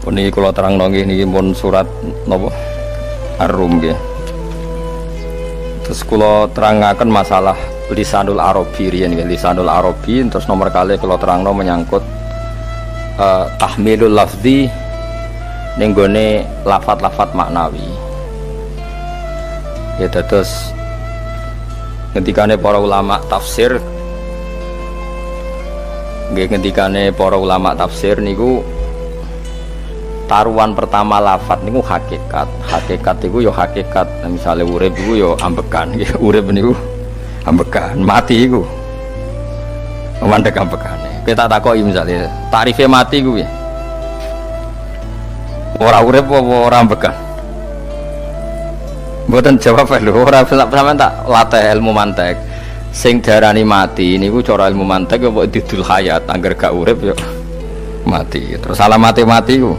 Puni kula terangno nggih pun surat napa Ar-Rum nggih. Terus kula terangaken masalah lisanul Arabi riyen nggih, lisanul Arabi terus nomor kali kula terangno menyangkut tahmilul lafzi ning gone lafat-lafat maknawi. Ya terus ngendikane para ulama tafsir nggih, ngendikane para ulama tafsir niku taruhan pertama lafat niku hakikat. Hakikat itu ya hakikat. Misalnya urip itu ya ambekan. Urip niku ambekan, mati itu mandek ambekane. Kita takoki misalnya tarife mati ku piye? Ora urip apa ora ambekan? Mboten jawab lho, ora sampean tak latih ilmu mantek. Sing diarani mati niku cara ilmu mantek apa didul hayat, angger gak urip ya mati. Terus alamate mati ku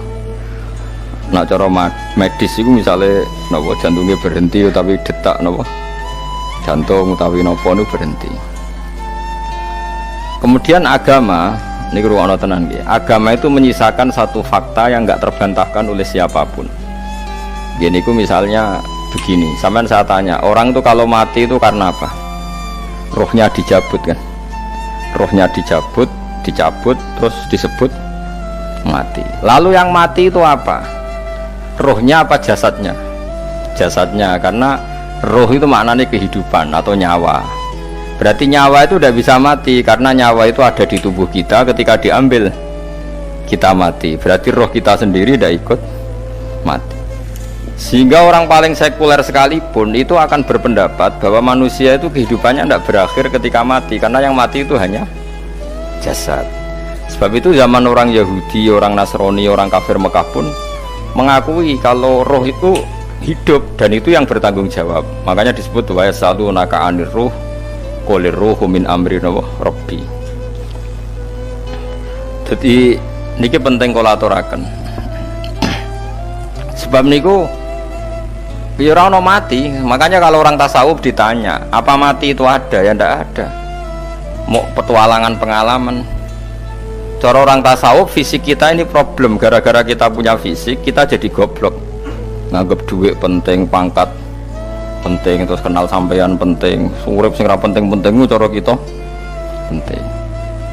nak cara medis itu misalnya napa jantungnya berhenti tapi detak napa jantung utawi napa itu berhenti. Kemudian agama ini ruang tenan nggih. Agama itu menyisakan satu fakta yang enggak terbantahkan oleh siapapun. Gini ku misalnya begini, sampean saya tanya, orang itu kalau mati itu karena apa? Rohnya dicabut kan? Rohnya dicabut terus disebut mati. Lalu yang mati itu apa? Rohnya apa jasadnya? Jasadnya, karena roh itu maknanya kehidupan atau nyawa. Berarti nyawa itu udah bisa mati karena nyawa itu ada di tubuh kita, ketika diambil kita mati. Berarti roh kita sendiri udah ikut mati. Sehingga orang paling sekuler sekalipun itu akan berpendapat bahwa manusia itu kehidupannya tidak berakhir ketika mati, karena yang mati itu hanya jasad. Sebab itu zaman orang Yahudi, orang Nasrani, orang kafir Mekah pun mengakui kalau roh itu hidup dan itu yang bertanggung jawab. Makanya disebut wa yasalunaka anir ruh qolir ruhu min amri rabbi. Jadi niki penting kula aturaken. Sebab niku ya ora ono mati. Makanya kalau orang tasawuf ditanya, apa mati itu ada? Ya ndak ada. Mau petualangan pengalaman. Cara orang tasawuf fisik kita ini problem, gara-gara kita punya fisik kita jadi goblok, nganggep duit penting, pangkat penting, terus kenal sampean penting, urip sing ra penting-penting cara kita penting.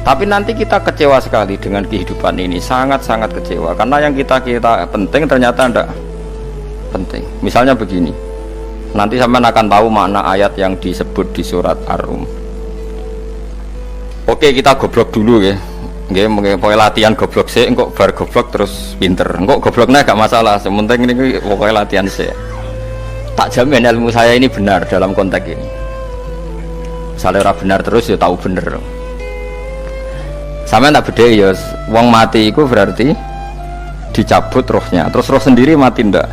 Tapi nanti kita kecewa sekali dengan kehidupan ini, sangat-sangat kecewa karena yang kita penting ternyata ndak penting. Misalnya begini, nanti sampean akan tahu makna ayat yang disebut di surat Ar-Rum. Oke, kita goblok dulu ya. Nggih, pokoke latihan goblok sik, engko bar goblok terus pinter. Engko gobloknya gak masalah, sementing ini pokoke latihan sik. Tak jamin ilmu saya ini benar dalam konteks ini. Misalnya ora benar terus ya tahu bener. Sampeyan tak bedheki ya, wong mati iku berarti dicabut rohnya. Terus roh sendiri mati ndak?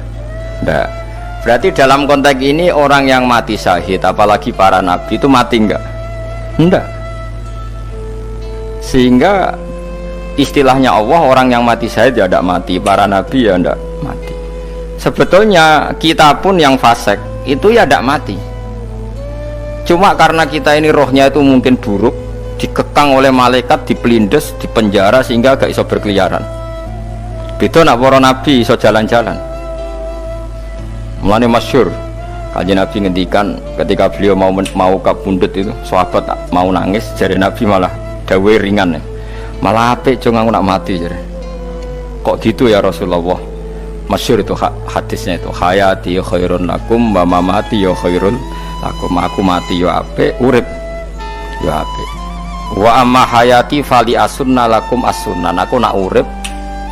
Ndak. Berarti dalam konteks ini orang yang mati syahid, apalagi para nabi itu mati enggak? Ndak. Sehingga istilahnya Allah, orang yang mati syahid ya tidak mati, para nabi ya tidak mati. Sebetulnya kita pun yang fasik itu ya tidak mati, cuma karena kita ini rohnya itu mungkin buruk, dikekang oleh malaikat, dipelindes, dipenjara sehingga gak iso berkeliaran. Beda nak para nabi iso jalan-jalan. Mulane masyhur Kanjeng Nabi ngendikan ketika beliau mau kabundut itu, sahabat mau nangis, jare Nabi malah dawe ringan ya, malah apik cung aku nak mati jare. Kok gitu ya Rasulullah? Masyhur itu hadisnya itu, hayati khairun lakum wa mamati ya khairul lakum. Aku mati ya apik, urip ya apik. Wa amma hayati fali asunna lakum as-sunnah. Aku nak urip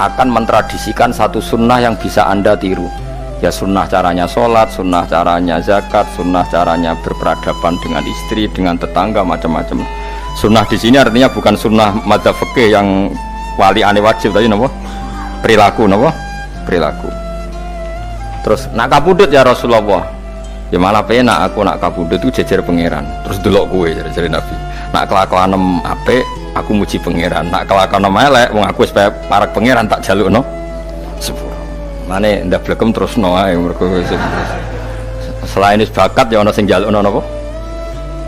akan mentradisikan satu sunnah yang bisa Anda tiru. Ya sunnah caranya sholat, sunnah caranya zakat, sunnah caranya berperadaban dengan istri, dengan tetangga, macam-macam. Sunnah di sini artinya bukan sunnah madzhab fikih yang wali ane wajib tadi, napa? Perilaku, napa? Perilaku. Terus nak kabudut ya Rasulullah. Ya malah penak aku nak kabudut itu jejer pangeran. Terus delok kowe jare Nabi. Nak kelakuanem apik, aku muji pangeran. Nak kelakuanem elek, wong aku wis parak pangeran tak jalukno sepuro. Mane ndak blekem terusno ae mergo selain wis bakat ya ana sing jalukno napa?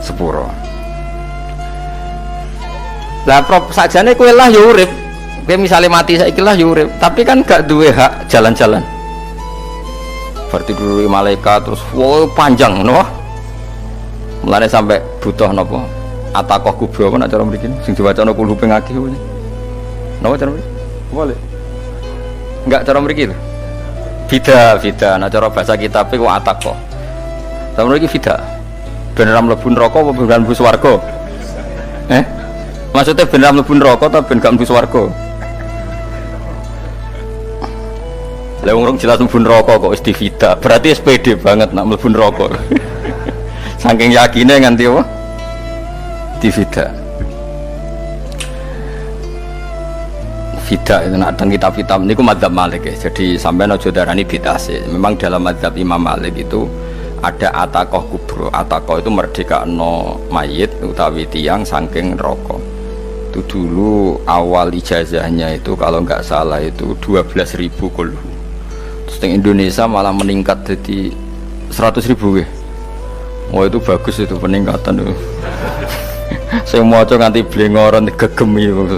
Sepuro. Lah prop sajane kowe lah ya urip Kowe misale mati saiki lah yo urip, tapi kan gak duwe hak jalan-jalan. Berarti dulu malaikat terus wow panjang no. Mulane sampai butuh napa? Atakoh kubro apa nak cara mriki sing diwacana kulo ping akeh kuwi. Napa cara mriki? Boleh. Enggak cara mriki lho. Bida, nah cara bahasa kitab iku atakoh. Cara mriki bida. Ben ora mlebu neraka apa ben mlebu swarga? Maksudnya ben ora mlebu neraka ta ben gak mlebu swarga? Lah wong jelas mlebu neraka kok wis divida. Berarti SPD banget nak mlebu neraka. Saking yakine nganti apa? Divida. Vida itu nak teng kitab-kitab niku madzhab Malik ya. Jadi sampean aja darani bid'ah sih. Memang dalam madzhab Imam Malik itu ada atakoh kubro. Atakoh itu merdekakno mayit utawi tiyang saking neraka. Itu dulu awal ijazahnya itu kalau nggak salah itu 12.000 kulhu. Terus di Indonesia malah meningkat jadi 100.000 ya. Oh itu bagus itu peningkatan itu. Saya mau coba nganti blengoran gegemi itu.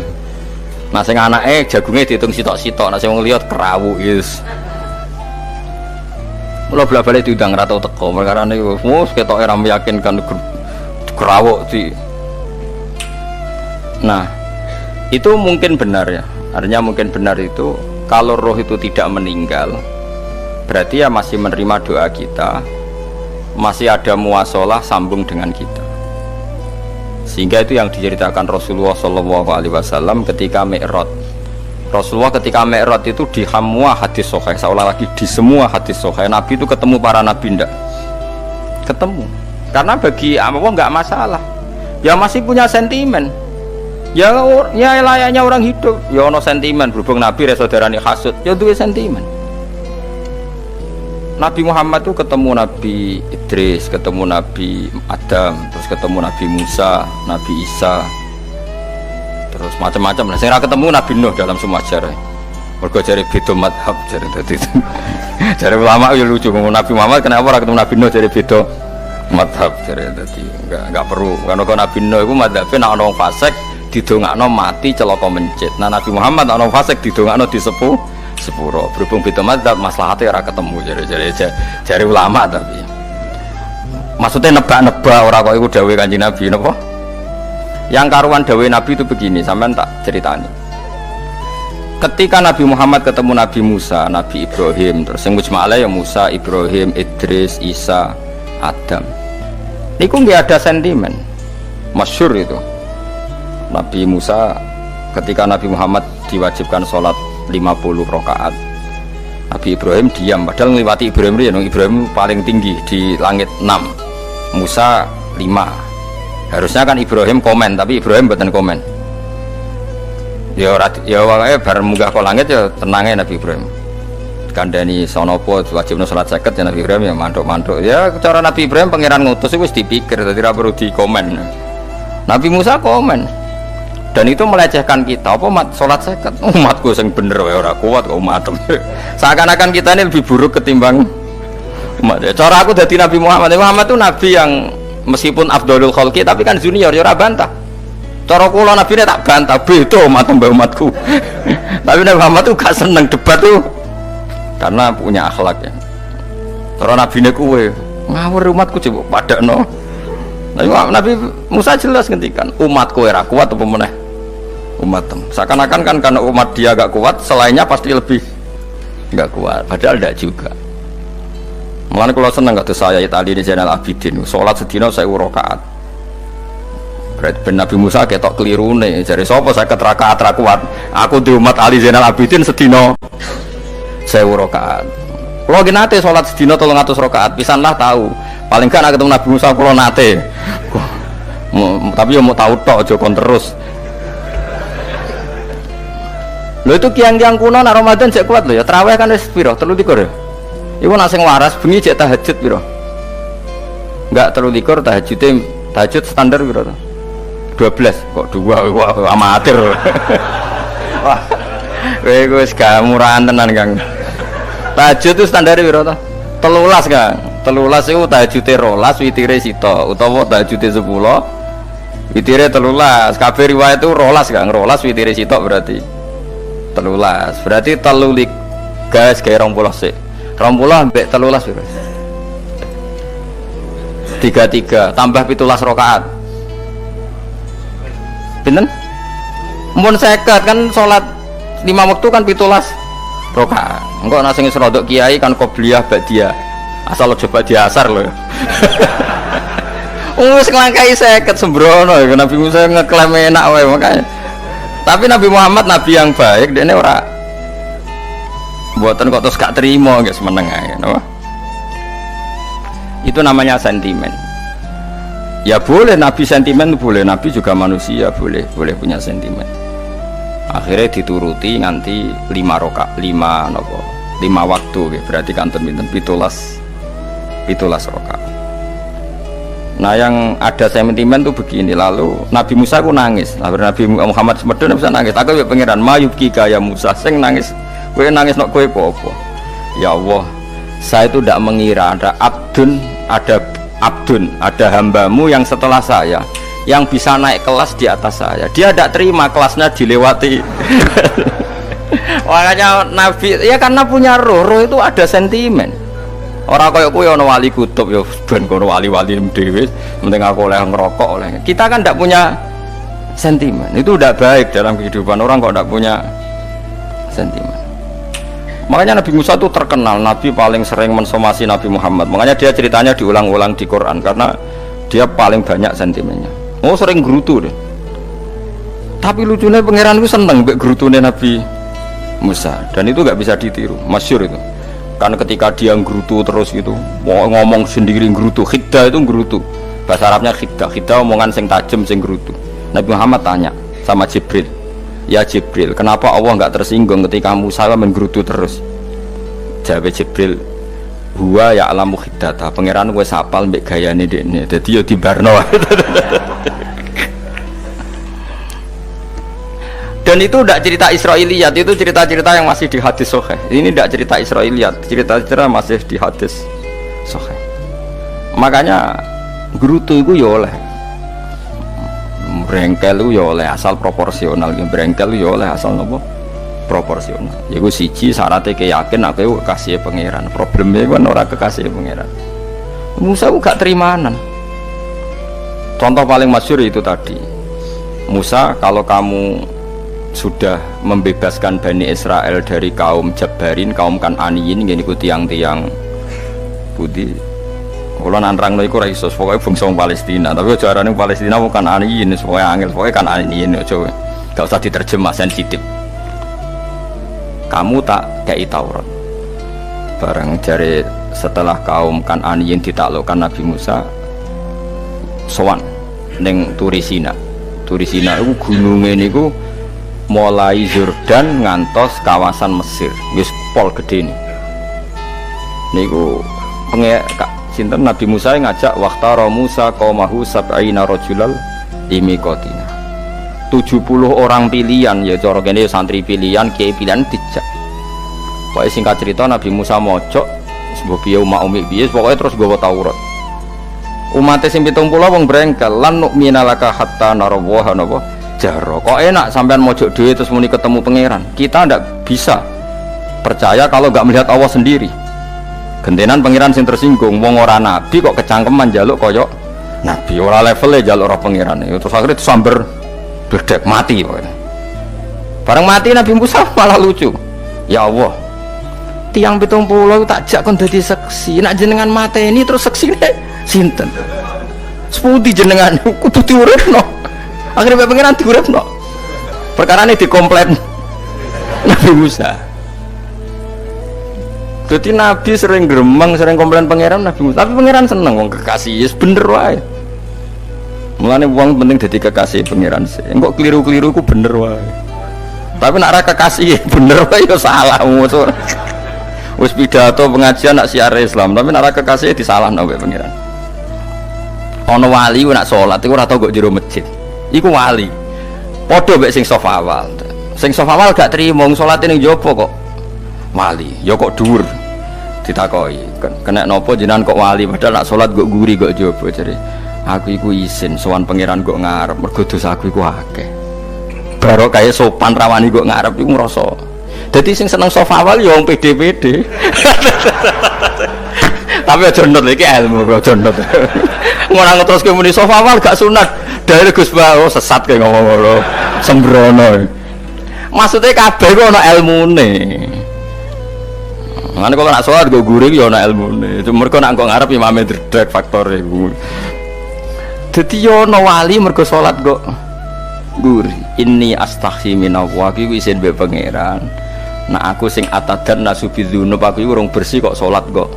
Nah sing anake jagunge diitung sitok-sitok, nah sing wong liya kerawuk yes. Mula bla-bale diundang ra tau teko, perkara niku wis ketoke ra meyakinkan kerawuk di. Nah, itu mungkin benar ya. Artinya mungkin benar itu kalau roh itu tidak meninggal, berarti ya masih menerima doa kita, masih ada muasalah sambung dengan kita. Sehingga itu yang diceritakan Rasulullah SAW ketika Mi'raj. Rasulullah ketika Mi'raj itu di semua hadis sahih, seolah lagi di semua hadis sahih Nabi itu ketemu para nabi ndak? Ketemu. Karena bagi Allah nggak masalah. Ya masih punya sentimen. Ya layaknya orang hidup. Ya ono sentimen berhubung Nabi saudarane hasud, ya duwe sentimen. Nabi Muhammad itu ketemu Nabi Idris, ketemu Nabi Adam, terus ketemu Nabi Musa, Nabi Isa, terus macam-macam. Nah, saya ketemu Nabi Nuh dalam semua sejarah. Mergo jare beda madhab jare dadi. Jare ulama ya lucu ngomong Nabi Muhammad kenapa ora ketemu Nabi Nuh jare beda madhab jare dadi enggak perlu. Karena Nabi Nuh iku madhabe nek ana wong fasik didongakno mati celaka mencit. Nah Nabi Muhammad ana wong fasik didongakno disepuh sepuro. Berhubung beda madzhab maslahatnya ora ketemu jare ulama tapi maksudnya nebak-nebak ora kok iku dawuhe Kanjeng Nabi napa yang karuan dawuhe Nabi itu begini sampean tak ceritani ketika Nabi Muhammad ketemu Nabi Musa, Nabi Ibrahim terus yang mujma'ala ya Musa, Ibrahim, Idris, Isa, Adam niku nggak ada sentimen masyhur itu Nabi Musa ketika Nabi Muhammad diwajibkan sholat 50 rakaat. Nabi Ibrahim diam padahal ngliwati Ibrahim ya, Ibrahim paling tinggi di langit 6. Musa 5. Harusnya kan Ibrahim komen tapi Ibrahim mboten komen. Ya wae bar munggah ke langit ya tenange Nabi Ibrahim. Kandhani sonopo wajibno salat 50 ya Nabi Ibrahim ya mantuk-mantuk. Ya cara Nabi Ibrahim pangeran ngutus wis dipikir dadi ora perlu dikomen. Nabi Musa komen. Dan itu melecehkan kita apa sholat seket umatku yang bener ya ora kuat kok umat seakan-akan kita ini lebih buruk ketimbang umat ya. Cara aku dari Nabi Muhammad itu Nabi yang meskipun Abdulul Khalqi tapi kan junior ya ora bantah cara kula Nabi ini tak bantah beda umatku tapi Nabi Muhammad itu gak seneng debat tuh karena punya akhlak ya cara Nabi ini kuwe ngawur umatku coba padakno Nabi Musa jelas ngendikan umatku ora kuat apa meneh umat seakan-akan kan karena umat dia gak kuat selainnya pasti lebih gak kuat padahal tidak juga malah kalau seneng kata saya tadi di Zainal Abidin sholat sedina 1000 rakaat berarti ben Nabi Musa ketok keliru nih jadi sopo saya keterakaat kuat aku di umat Ali Zainal Abidin sedina 1000 rakaat kalau nate sholat sedina 300 rakaat pisanlah tahu paling kan ketemu Nabi Musa kalau nate tapi ya mau tahu tok jokon terus lho itu kiang-kiang kuno nak Ramadan cek kuat lho ya tarawih kan wis piro 23 ya iku nak sing waras bengi cek tahajud piro enggak 23 tahajud standar piro 12 kok 2 wah amatir wah kowe wis gak murahan tenan Kang tahajud itu standar piro to 13 Kang 13 itu tahajude 12 witire sito utawa tahajude 10 witire 13 kabeh riwayat itu 12 Kang 12 witire sito berarti 13. Berarti telulik guys kayak 20 sik. 20 ambek 13 berarti. 33 tambah 17 rakaat. Pinten? Mun 50 kan salat 5 waktu kan 17 rakaat. Engko ana sing rodok kiai kan qobliyah ba'diyah. Asal coba diasar lho. Wis nglangkai 50 sembrono Nabi Musa ngeklaim enak wae makanya. Tapi Nabi Muhammad nabi yang baik, dene ora mboten kok terus gak terima nggih semeneng ae, napa? Itu namanya sentimen. Ya boleh Nabi sentimen boleh, Nabi juga manusia boleh punya sentimen. Akhirnya dituruti nganti 5 waktu nggih, berarti kanten pinten 17 rakaat. Nah yang ada sentimen tuh begini, lalu Nabi Musa ku nangis, Nabi Muhammad semedon bisa nangis. Aku ya pangeran mayubki kaya Musa, sing nangis, kowe nangis nok kowe apa? Ya Allah, saya itu tidak mengira ada ada hambamu yang setelah saya yang bisa naik kelas di atas saya. Dia tidak terima kelasnya dilewati. Makanya Nabi ya karena punya roh itu ada sentimen. Orang kaya kowe ana wali kutub ya ben kono wali-wali dhewe, penting aku oleh ngerokok oleh. Kita kan tidak punya sentimen. Itu tidak baik dalam kehidupan orang kok tidak punya sentimen. Makanya Nabi Musa itu terkenal Nabi paling sering mensomasi Nabi Muhammad. Makanya dia ceritanya diulang-ulang di Quran karena dia paling banyak sentimennya. Oh sering gerutu deh. Tapi lucunya pangeran itu seneng mbek gerutune Nabi Musa dan itu nggak bisa ditiru, masyhur itu. Karena ketika dia nggerutu terus gitu, ngomong sendiri nggerutu, khiddah itu nggerutu. Bahasa Arabnya khiddah omongan sing tajem sing nggerutu. Nabi Muhammad tanya sama Jibril, ya Jibril, kenapa Allah nggak tersinggung ketika Musa menggerutu terus? Jawab Jibril, huwa ya alamu khiddata, pangeran wis apal mbek gayane dekne, dadi yo dibarno. Dan itu tidak cerita Israiliyat, itu cerita-cerita yang masih di hadis sahih. Ini tidak cerita Israiliyat, cerita-cerita masih di hadis sahih. Makanya gerutu itu ya oleh, brengkel itu ya oleh asal proporsional, brengkel itu ya oleh asal nopo proporsional. Iku siji syaratnya keyakin aku kekasih pangeran. Problemnya kan orang kekasih pangeran. Musa itu gak terimanan. Contoh paling masyhur itu tadi. Musa, kalau kamu sudah membebaskan Bani Israel dari kaum Jabbarin, kaum Kan'aniyin, ini ku tiang-tiang putih. Kalau nantrang itu raisos, pokoknya bangsa Palestina. Tapi caranya Palestina bukan Kan'aniyin, pokoknya angel, pokoknya Kan'aniyin. Gak usah diterjemah sensitif. Kamu tak kayak Taurat. Barang dari setelah kaum Kan'aniyin ditaklukkan Nabi Musa, sowan neng Turisina. Turisina itu gunungnya ini ku mulai Jordan ngantos kawasan Mesir, wis pol gede nih. Niku sinten Nabi Musa ngajak waqtara Musa qaumahu sab'ina rajulal imiqatina. 70 orang pilihan ya cara kene santri pilihan, kiai pilihan dijak. Pokoke singkat cerita Nabi Musa mojok sebab piye umi piye pokoke terus gawa Taurat. Umat sing 70 wong brengkel lan nu'mina laka hatta narawaha napa jaro. Kok enak sampean mojok dhewe terus muni ketemu pangeran. Kita ndak bisa percaya kalau nggak melihat Allah sendiri. Gentenan pangeran sing tersinggung, wong ora nabi kok kecangkeman njaluk kaya nabi, ora levelnya njaluk ora pangeran. Terus akhirnya disamber bledek mati pokoknya. Bareng mati Nabi Musa malah lucu. Ya Allah, tiang 70 tak jak kon dadi seksi. Nak jenengan mateni terus seksine sinten? Sepundi jenengan kudu diuripno. Akhirnya pengiran diuripno. Perkara ini dikomplain Nabi Musa. Jadi Nabi sering gremeng, sering komplain pangeran Nabi Musa. Tapi pangeran seneng wong kekasih, yes bener wae. Mulane wong penting dadi kekasih pangeran sih. Engko keliru-keliru ku bener wae. Tapi nak ra kekasih bener wae ya salah musuh. Wis pidato pengajian nak siar Islam, tapi nak ra kekasih disalahno wae pangeran. Ana wali nak salat iku ora tau kok jero masjid. Iku wali. Padha mek sing saf awal. Sing saf awal gak trimo salate ning njaba kok. Wali, ya kok dhuwur. Ditakoki, kena napa jenengan kok wali padahal nak salat kok guri kok njaba jare. Aku iku isin sowan pangeran kok ngarep mergo dosa aku iku akeh. barokah sopan rawani kok ngarep iku ngrasa. Dadi sing seneng sofawal ya wong pede-pede. Tapi aja nut iki ilmu aja nut. Ngono terus muni sofawal gak sunat. Dari Gus Bawo sesat kayak ngomong ngono. Sembrono. Maksudnya kabeh ku ana ilmune. Ngene kok nak salat go guri ya ana ilmune. Cuma mergo nak kok ngarep imame dredeg faktore iku. Dadi yo ana wali mergo salat kok guri. Inni astaghfi minallah iki isin mbek pangeran. Nah aku sing atadan nasubidzunub aku iku urung bersih kok salat kok.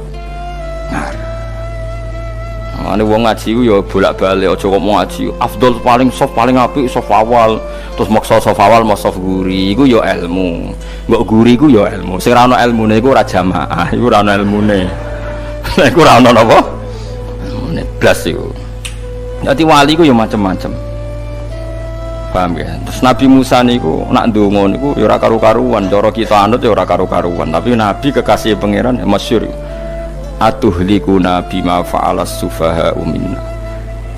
Ane wong ngaji ku ya bolak-balik aja kok mau ngaji. Afdol paling soft paling apik soft awal. Terus maksa soft awal mau soft guri iku ya ilmu. Mbok guri iku ya ilmu. Sing ora ana ilmune iku ora jamaah, iku ora ana ilmune. Nek ora ana napa? Ilmune blas iku. Dadi wali ku ya macam-macam. Paham ya? Terus Nabi Musa niku nak ndonga niku ya ora karu-karuan, cara kita anut ya ora karu-karuan, tapi Nabi kekasih pangeran masyhur. Atuhlikuna bima fa'alas sufaha'u minna.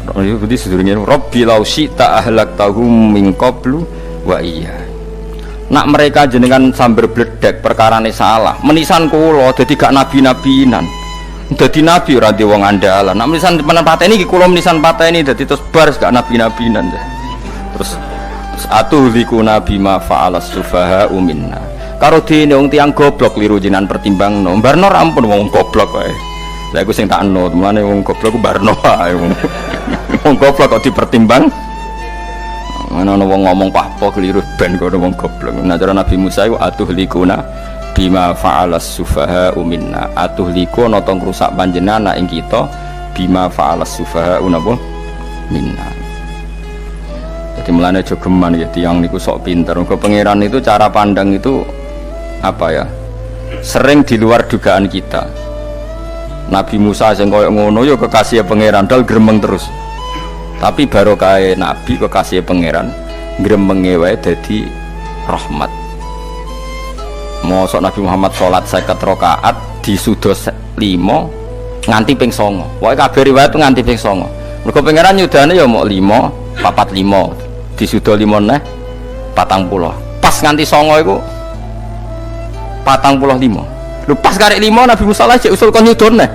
Jadi sedurunge Rabbi law syi'ta ahlaktahum min qablu wa iya. Nak mereka jenengan sambar bledek perkarane salah. Menisan kula dadi gak nabi-nabinan. Dadi nabi ora di wong andalan. Nak menisan pateni iki kula menisan pateni dadi terus bar gak nabi-nabinan. Terus atuhlikuna bima fa'alas sufaha'u minna. Karo dene wong tiyang goblok liru jinan pertimbangno. Barno ampun wong goblok wae. Lah iku sing tak anut, mulane wong goblok ku barno wae. Wong goblok kok dipertimbang. Ana wong ngomong apa keliru ben kok wong goblok. Nah cara Nabi Musa iku atuhlikuna bima fa'alas sufaha'u minna. Atuhliku ana tong rusak panjenengan ing kita bima fa'alas sufaha'u napa minna. Jadi mulane aja geman ya tiyang niku sok pinter. Mergo pangeran itu cara pandang itu apa ya sering di luar dugaan kita. Nabi Musa sing koyo ngono ya kekasih pangeran dal gremeng terus, tapi barokah nabi kekasih pangeran gremenge wae dadi rahmat. Mosok Nabi Muhammad salat 50 rakaat disudo 5 nganti ping 9. Wae kabeh riwayat nganti ping 9. Mergo pangeran nyudane ya mok 5 45 disudo 5 neh 40. Pas nganti 9 iku 45. Lu pas karek 5 Nabi Musa lah cek usul kon nyudone.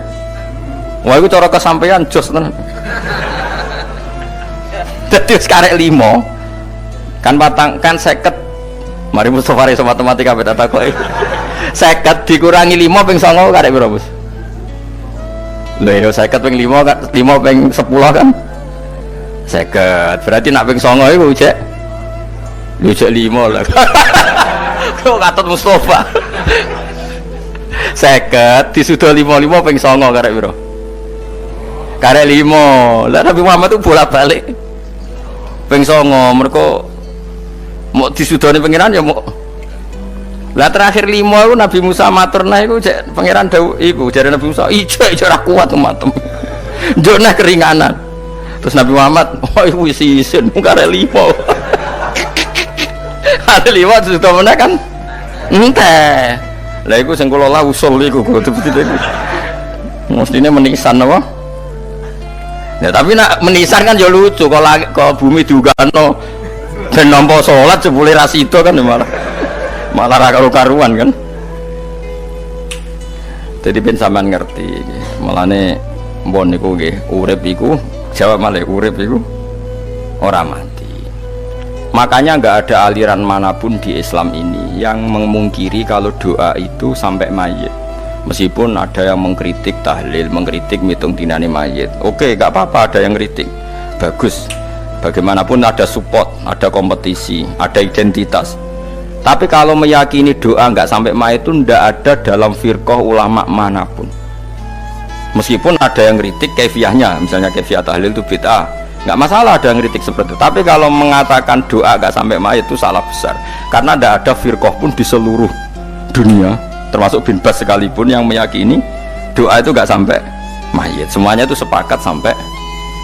Wah iku cara kesampaian jos tenan. Dadi wis karek 5 kan patang kan 50. Mari Mustofa iso matematika beta takoki. 50 dikurangi 5 ping 9 karek piro, Bos? Lho ya 50 ping 5 kan 5 ping 10 kan 50. Berarti nak ping 9 iku cek lu cek 5 lah. Kok katut Mustofa. 50 disudo 55 ping 9 karek piro? Karek 5. Lah Nabi Muhammad itu bolak-balik ping 9 mergo mau disudone pangeran ya mau. Lah terakhir 5 iku Nabi Musa matur nah iku cek pangeran dawuh iku jare Nabi Musa ijo ora kuat matem. Njone keringanan. Terus Nabi Muhammad oh iku wis isin karek 5. Ada 5 disudo meneh kan enteh. Lah iku sing kula lah usul iku betul-betul iku. Mestine menisan apa? Ya tapi nak menisan kan ya lucu kalau bumi diugano ben nampa salat jebule ra sida kan malah ra karu-karuan kan. Jadi ben sampean ngerti iki. Mulane mbon niku nggih urip iku jawab malih urip iku ora mati. Makanya nggak ada aliran manapun di Islam ini yang memungkiri kalau doa itu sampai mayit. Meskipun ada yang mengkritik tahlil, mengkritik mitung dinani mayit. Oke, nggak apa-apa ada yang kritik. Bagus. Bagaimanapun ada support, ada kompetisi, ada identitas. Tapi kalau meyakini doa nggak sampai mayit itu nggak ada dalam firqah ulama manapun. Meskipun ada yang kritik kefiahnya, misalnya kefiah tahlil itu bid'ah. Nggak masalah ada yang kritik seperti itu, tapi kalau mengatakan doa gak sampai mayit itu salah besar karena tidak ada firqah pun di seluruh dunia termasuk bin Bas sekalipun yang meyakini doa itu gak sampai mayit. Semuanya itu sepakat sampai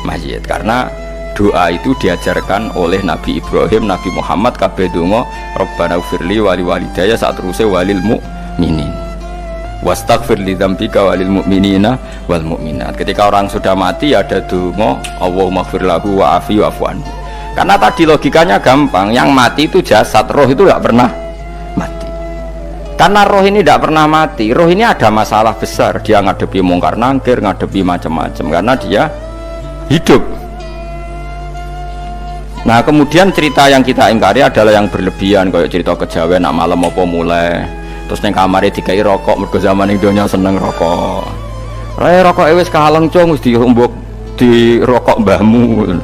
mayit karena doa itu diajarkan oleh Nabi Ibrahim, Nabi Muhammad kabeh donga Rabbana ufirli wali walidayya saat terusé walil mu'minin wastaghfir li dzambika walil mu'minina wal mu'minat. Ketika orang sudah mati ada donga Allahumma ighfir lahu wa afi wa'fu anhu. Karena tadi logikanya gampang, yang mati itu jasad, roh itu nggak pernah mati. Karena roh ini tidak pernah mati, roh ini ada masalah besar, dia ngadepi mungkar nangkir, ngadepi macam-macam, karena dia hidup. Nah kemudian cerita yang kita ingkari adalah yang berlebihan, kayak cerita kejawen nak malam apa mulai, terus neng kamar dikai rokok, mergo zaman Indonesia seneng rokok. Rokok wis kaleng cung, wis diumbuk di rokok mbahmu.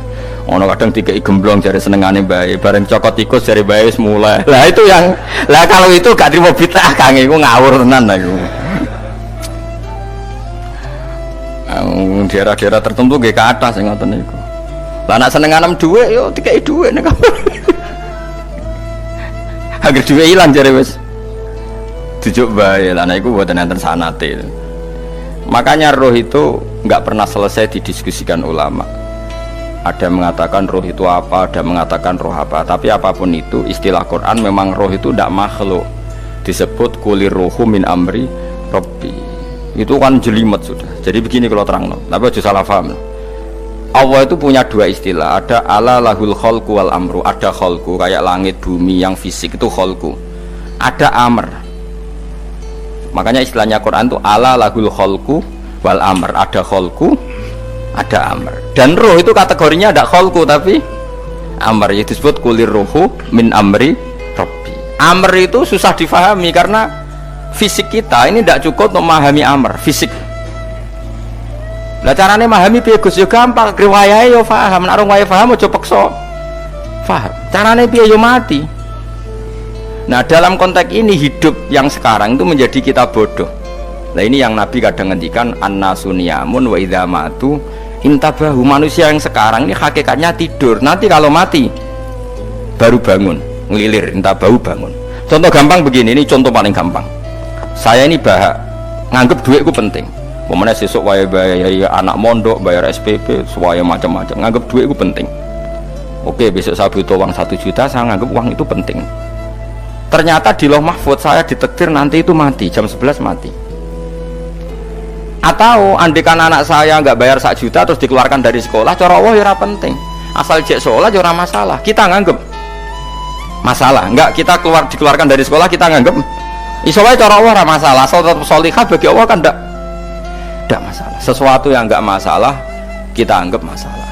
Ono kadang dikai gemblong jare senengane bae, bareng cokot tikus jare bae wis mulai. Lah itu yang, lah kalau itu gak trimo bid'ah Kang, iku ngawur tenan iku. Daerah-daerah tertentu nggih ke atas sing ngoten niku. Lah nek senenganem dhuwit yo dikai dhuwit nek. Agar dhuwit ilang jare wis dijuk bae. Lah nek iku mboten enten sanate. Makanya roh itu nggak pernah selesai didiskusikan ulama. Ada mengatakan roh itu apa, ada mengatakan roh apa. Tapi apapun itu, istilah Quran memang roh itu tidak makhluk. Disebut kulir rohu min amri Rabbi. Itu kan jelimet sudah. Jadi begini kalau terang, tapi aja salah paham. Allah itu punya dua istilah. Ada ala lahul kholku wal amru. Ada kholku kayak langit bumi yang fisik itu kholku. Ada amr. Makanya istilahnya Quran itu ala lahul kholku wal amr. Ada kholku, ada amr. Dan roh itu kategorinya ada kholku tapi amr, itu disebut kulir rohu min amri Rabbi. Amr itu susah difahami karena fisik kita ini tidak cukup untuk memahami amr fisik. Lah carane memahami piye Gus? Ya gampang, riwayahe yo paham, nek ora paham aja peksa paham. Carane piye yo mati. Nah dalam konteks ini hidup yang sekarang itu menjadi kita bodoh. Nah ini yang Nabi kadang ngendikan annasu niyamun wa idza matu intabahu. Manusia yang sekarang ini hakikatnya tidur, nanti kalau mati baru bangun, ngelilir, intabahu bangun. Contoh gampang begini, ini contoh paling gampang. Saya ini nganggep duitku penting. Pemene sesuk wae bayar anak mondok, bayar SPP, semuanya macam-macam. Nganggep duitku penting. Oke, besok saya butuh uang 1 juta, saya nganggep uang itu penting. Ternyata di Lauh Mahfudz saya ditakdir nanti itu mati, jam 11 mati. Atau andikan anak saya nggak bayar 1 juta terus dikeluarkan dari sekolah, cara Allah ya penting. Asal jek sekolah ya masalah. Kita nganggep masalah. Enggak, kita dikeluarkan dari sekolah kita nganggep iso wae cara Allah masalah. Asal tetap sholihah bagi Allah kan enggak masalah. Sesuatu yang enggak masalah kita anggap masalah.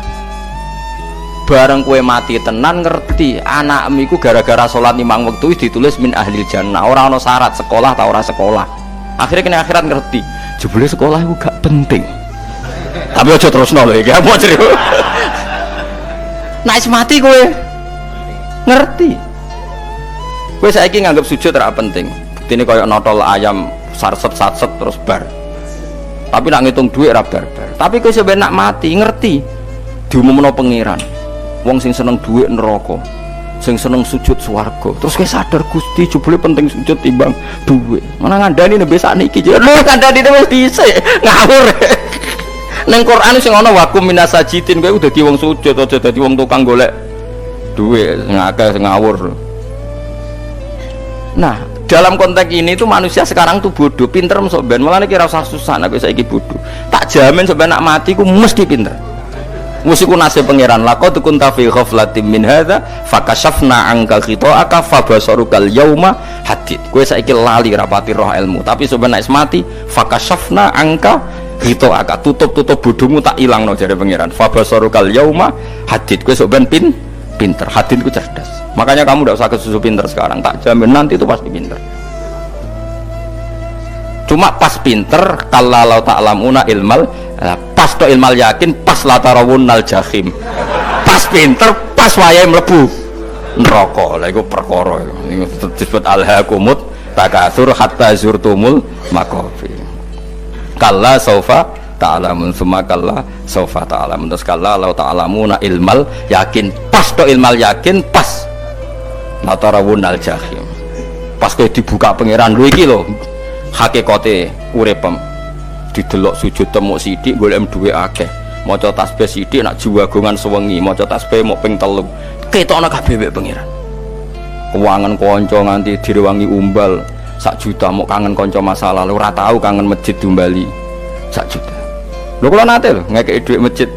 Bareng kue mati tenan ngerti anakmu iku gara-gara sholat 5 waktu ditulis min ahlil jannah. Ora ana syarat sekolah ta ora sekolah. Akhirnya kena akhirat ngerti jebule sekolah itu gak penting. Tapi aja terusno lho iki apa cerita. Nek mati kowe ngerti. Kowe saiki nganggep sujud ora penting. Buktine koyo notol ayam sarset-sarset terus bar. Tapi nak ngitung duit ora bar-bar. Tapi kowe sampe nak mati ngerti diumumno pangeran. Wong sing seneng duit neraka, sing seneng sujud swarga. Terus kowe sadar Gusti jebule penting sujud timbang duit. Mana ngandani nembe sakniki lho ngandani wis dhisik ngawur. Ning Quran sing ana wakum minasajidin kowe dadi wong sujud aja dadi wong tukang golek duit sing akeh sing ngawur. Nah, dalam konteks ini tuh manusia sekarang tuh bodoh, pinter masuk ben. Malah kira usah susah nek saiki bodoh. Tak jamin sampai nak mati ku mesti pinter. Musiku nasib pangeran laqad kunta fi ghaflatin min hadza fakashafna anka khita'aka fabasarukal yauma hadid. Kowe saiki lali rapati roh ilmu, tapi sebenarnya mati fakashafna anka khita'aka, tutup bodohmu tak ilangno jare pangeran. Fabasarukal yauma hadid. Kowe sok ben pinter. Hadid ku cerdas. Makanya kamu tidak usah kesusu pinter sekarang, tak jamin nanti itu pasti pinter. Cuma pas pinter kalau ta'lamuna ilmal, pas to ilmal yakin, pas latarawunnal jahim. Pas pinter, pas wayahe mlebu neraka. Lha iku perkara iku disebut alhaqumut takatsur hatta zurtumul maqabir. Kalla saufa ta'lamun summa kalla saufa ta'lamun. Terus kalla law ta'lamuna ilmal yakin, pas to ilmal yakin, pas latarawunnal jahim. Pas kowe dibuka pangeran lho iki lho hakikate uripem. Didelok sujud temuk sithik golek duwe akeh, maca tasbih sithik nak jiwagongan sewengi, maca tasbih mok ping 3 ketokno kabeh mek pangeran. Keuangan kanca nganti direwangi umbal 1 juta, mok kangen kanca masa lalu ora tau kangen masjid diumbali 1 juta. Lho kula nate lho ngekeki dhuwit masjid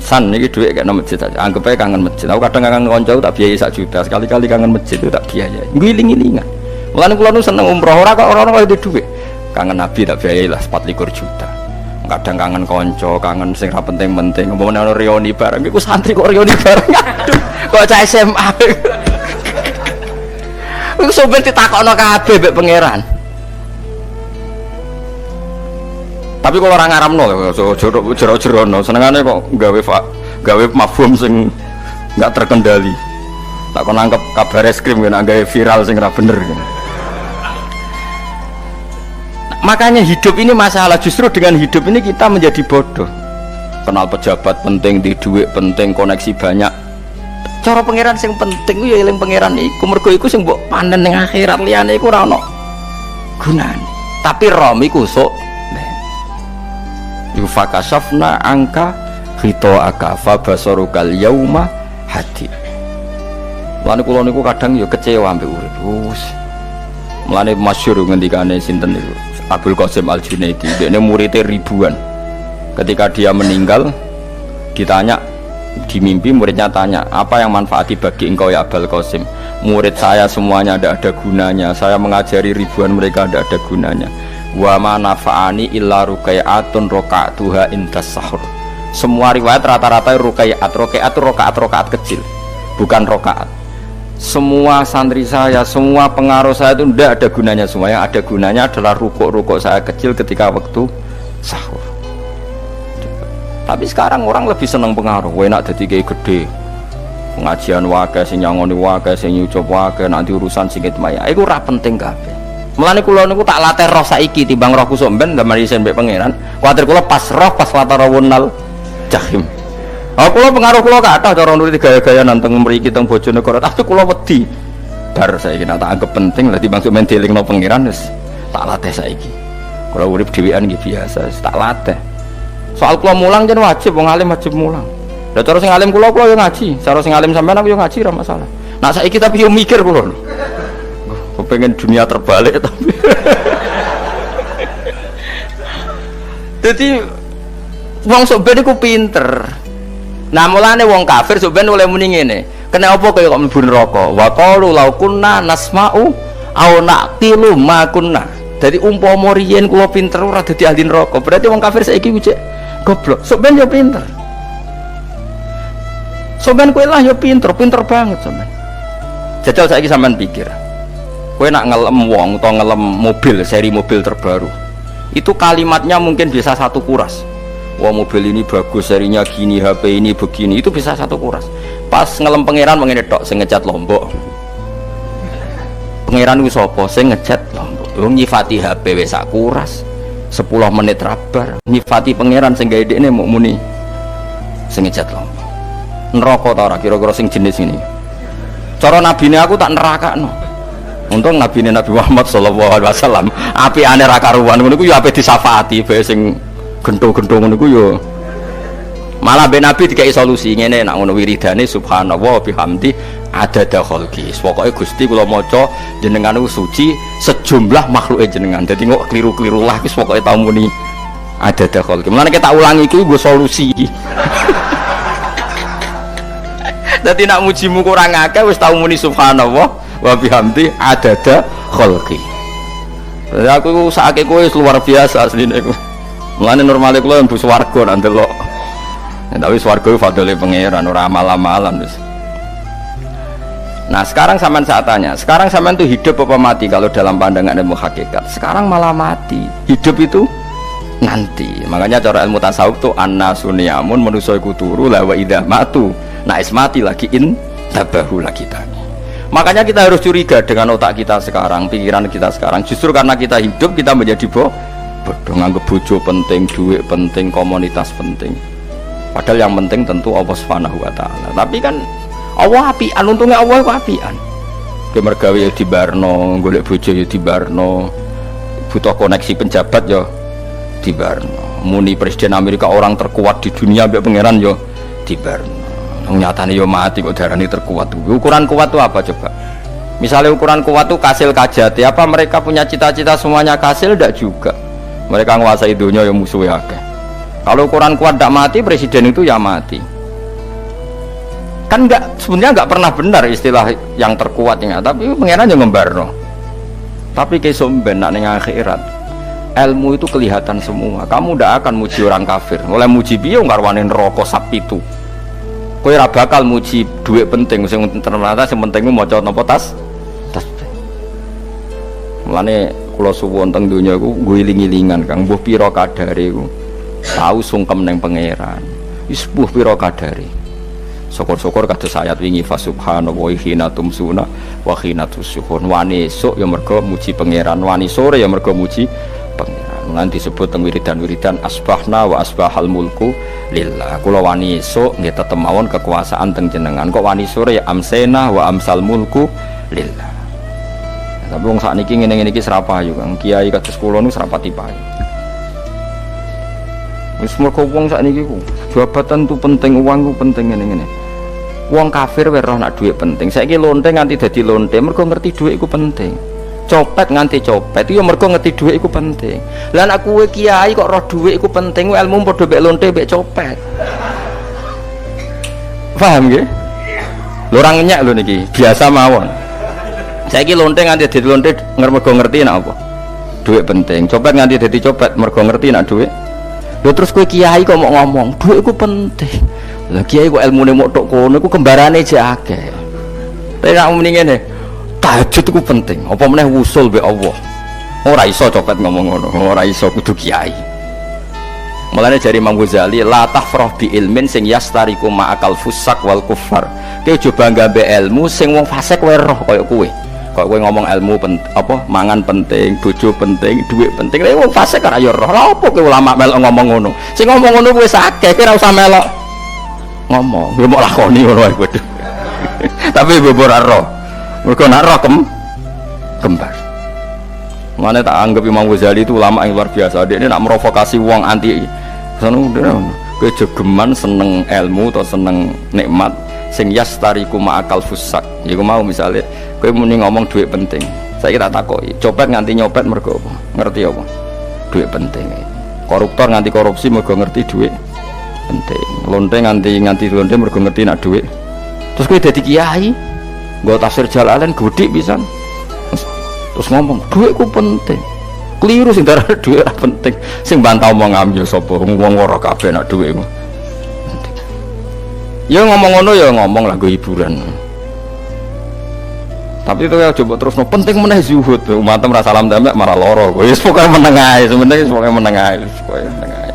San ini duit kayak masjid aja, anggap aja kangen masjid. Aku kadang kangen konco tak biayai 1 juta, sekali-kali kangen masjid itu tak biayai. Giling-gilingan. Mulane kula nu seneng umroh ora kok orang-orang itu duit. Kangen Nabi tak biayai lah 24 juta. Kadang kangen konco, kangen sing ra penting-penting. Umpamane ana reuni bareng iku santri kok reuni bareng. Aduh, kok cah SMA. Iku sampe ditakokno kabeh mbek pangeran. Tapi kalau orang ngaramno, jero-jerono, senengane kok gawe mafhum sing nggak terkendali. Tak kon nangkep kabar es krim kan, gawe viral sing ra bener. Kan. Makanya hidup ini masalah, justru dengan hidup ini kita menjadi bodoh. Kenal pejabat penting, di duit penting, koneksi banyak. Cara pangeran sing penting ya eling pangeran iku, mergo iku sing mbok panen ning akhirat, liyane iku ora ono gunane. Tapi rom iku sok yufakasafna angka khitoaka fabasarukal yauma hadid. Mulane kula niku kadang ya kecewa ambek urip. Mulane masyhur ngendikane sinten niku Abdul Qasim Al-Junaidi, dekne muridé ribuan. Ketika dia meninggal ditanya di mimpi, muridnya tanya, apa yang manfaati bagi engkau ya Abdul Qasim? Murid saya semuanya ada gunanya, saya mengajari ribuan mereka ada gunanya. Wa ma nafa'ani illa rukai'atun roka'atuha indas sahur. Semua riwayat rata-rata rukai'at rokaat kecil, bukan rokaat. Semua santri saya, semua pengaruh saya itu tidak ada gunanya semua. Yang ada gunanya adalah rukuk saya kecil ketika waktu sahur. Tapi sekarang orang lebih senang pengaruh, enak jadi kayak gede. Pengajian wae, sing nyangoni wae, sing nyucup wae, nanti urusan singit maya. Iku ora penting kabeh. Mulane kula niku tak latih roh saiki timbang roh kusuk ben ndamel isen mbek pangeran. Kuwatir kula pas roh pas latarawunal jahim. Kula pengaruh kula kathah cara nuruti gaya-gaya nanteng mriki teng Bojonegoro. Tapi kula wedi. Bar saiki tak anggap penting lah timbang men dilingno pangeran wis tak latih saiki. Kula urip dhewean iki biasa, tak latih. Soal kula mulang jen wajib wong alim wajib mulang. Lah cara sing alim kula yo ngaji, cara sing alim sampean aku yo ngaji ora masalah. Nah saiki tapi yo mikir kula. Pengen dunia terbalik tapi jadi wong sok ben iku pinter. Nah mulane wong kafir sok ben oleh muni ngene, kena apa kaya kok mlebu neraka? Wa qalu law kunna nasma'u aw naqilu ma kunna. Dadi umpama riyen kula pinter ora dadi ahli neraka, berarti wong kafir saiki ku cek goblok. Sok ben yo pinter. Sok ben kowe lah yo pinter banget sok ben. Jajal saiki sampean pikir. Kowe nak ngelem wong atau ngelem mobil, seri mobil terbaru, itu kalimatnya mungkin bisa 1 kuras. Wah mobil ini bagus, serinya gini, HP ini begini, itu bisa 1 kuras. Pas ngelem pangeran mengene tok sing ngecat Lombok. Pangeran ku sapa sing ngecat Lombok? Wong nyifati HP wis sak kuras. 10 menit rabar. Nyifati pangeran sing gawe dekne muk muni sing ngecat Lombok. Neraka ta ora kira-kira sing jenis ini? Cara nabine aku tak nerakakno. Untung Nabi Muhammad sallallahu alaihi wasallam api ane ra karuan ngono iku ya ape disafaati bae sing gento-gento ngono iku ya malah ben Nabi dikai solusi ngene nek ngono wiridane subhanallah bihamdi adada khalqi. Pokoke Gusti kula maca jenengan niku suci sejumlah makhluke jenengan. Dadi kok kliru-kliru lah wis pokoke tau muni adada khalqi. Mulane kita ulangi iku nggo solusi iki. Dadi nek mujimu kurang akeh wis tau muni subhanallah wa bihamdi adada khalqi. Aku sakake kowe luar biasa asline iku. Mulane normale kula mlebu swarga nak ndelok. Tapi swarga fadhole pangeran ora amal-amalan wis. Nah, sekarang sampean saat tanya, sekarang sampean tuh hidup apa mati kalau dalam pandangan ilmu hakikat? Sekarang malah mati. Hidup itu nanti. Makanya cara ilmu tasawuf tuh annasuniyamun manusa iku turu la wa idza matu. Nah, mati lagi tabahu lagi tadi. Makanya kita harus curiga dengan otak kita sekarang, pikiran kita sekarang. Justru karena kita hidup, kita menjadi bodoh, nganggep bojo penting, duit penting, komunitas penting. Padahal yang penting tentu Allah Subhanahu wa taala. Tapi kan Allah apian, untungnya Allah itu apian. Dia mergawe ya dibarno, golek bojo ya dibarno, butuh koneksi penjabat ya dibarno. Muni presiden Amerika orang terkuat di dunia mbek pangeran ya dibarno. Nyatanya yo mati kok darani terkuat. Ukuran kuat itu apa coba? Misalnya ukuran kuat itu kasil kajati, apa mereka punya cita-cita semuanya kasil? Tidak juga. Mereka menguasai dunia yang musuhnya akeh. Kalau ukuran kuat tidak mati, presiden itu ya mati. Kan sebenarnya enggak pernah benar istilah yang terkuatnya, tapi pengenan yang ngembarno. Tapi kesok ben nek ning akhirat ilmu itu kelihatan semua. Kamu ndak akan muji orang kafir. Oleh muji piye ngarwane neraka sak pitu. Kowe ora bakal muji dhuwit penting sing ternyata sing penting maca napa tas. Mulane kula suwun teng donya iku nggo iling-ilingan Kang, mbuh pira kadare iku. Tahu sungkem ning pangeran. Wis mbuh pira kadare. Syukur-syukur kados ayat wingi fa subhanallahi hina tumsuna wa hina tusyuhun. Wani esuk ya mergo muji pangeran, wani sore ya mergo muji pangeran. Nganti disebut teng wiridan-wiridan asbahna wa asbahal mulku lillah. Kula wani esuk nggih tetep mawon kekuasaan teng jenengan. Kok wani sore ya amsena wa amsal mulku lillah. Tapi wong sakniki ngene-ngene iki serapayu Kang. Kiai kados kula niku serapati payu. Wis mergo wong sakniki ku jabatan tu penting, uang ku penting ngene-ngene. Wong kafir wae roh nak dhuwit penting. Saiki lonte nganti dadi lonte mergo ngerti dhuwit iku penting. Copet nganti copet iku mergo ngerti dhuwit iku penting. Lah nek kowe kiai kok roh dhuwit iku penting, ilmu padha mek lonte mek copet. Paham nggih? Lho ora ngenyek lho niki, biasa mawon. Saiki lonte nganti dadi lonte mergo ngerti nek apa? Dhuwit penting. Copet nganti dadi copet mergo ngerti nek dhuwit. Lho terus kowe kiai kok mau ngomong, dhuwit iku penting. Lah kiai kok ilmune mok tok kono iku kembarane jek akeh. Tapi nek muni ngene, tahajud iku penting. Apa meneh wusul mbek Allah. Ora iso copet ngomong ngono, ora iso kudu kiai. Mulane jari Imam Ghazali, la tafrah bi ilmin sing yastariku ma'akal fusak wal kufar. Kowe coba nggambe ilmu sing wong fasik wae roh kaya kowe. Kok kowe ngomong ilmu apa mangan penting, bojo penting, dhuwit penting. Lah wong fasik ora ya roh. Lah apa kowe ulama melok ngomong ngono? Sing ngomong ngono kowe akeh, kowe ora usah melok ngomong, gue mau lakoni ngono ae kudu. Tapi gue ora roh. Mergo nak roh kembar. Mana tak anggap Imam Ghazali itu ulama yang luar biasa. Dia ini nak merovokasi wong anti. Sono kowe jogeman seneng ilmu atau seneng nikmat sing yastariku ma'akal fusak. Iku mau misale kowe muni ngomong duit penting. Saiki tak takoki, copet nganti nyopet mergo apa? Ngerti apa? Duit penting. Koruptor nganti korupsi mergo ngerti duit penting. Lonte nganti lonte mergo ngerti nak duit. Terus kowe dadi kiai, nggo tafsir Jalalain godik pisan. Terus ngomong, duitku penting. Keliru sing darah duit ora penting. Sing bantah omong yo sapa? Wong ora kabeh nak duitmu. Ya ngomong ngono ya ngomong lah go hiburan. Tapi itu ya coba terus no penting meneh zuhud. Umatem ra salam damek malah loro. Wis pokoke meneng ae, sebenarnya pokoke meneng ae, pokoke meneng ae.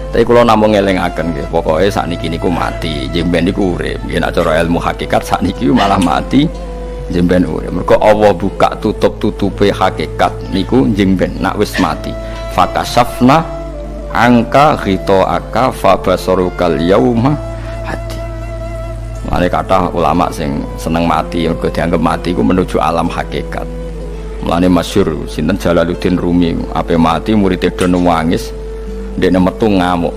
Tapi kula namung ngelingaken nggih, pokoke sakniki niku mati, jemben niku urip. Nggih nek cara ilmu hakikat sakniki malah mati, jemben urip. Mergo Allah buka tutup-tutupe hakikat niku jemben nak wis mati. Fakasafna angka ghitoaka fabasarukal yauma hati. Mane kathah ulama sing seneng mati mergo dianggap mati iku menuju alam hakikat. Mulane masyhur sinten Jalaluddin Rumi ape mati murid do nangis ndekne metu ngamuk.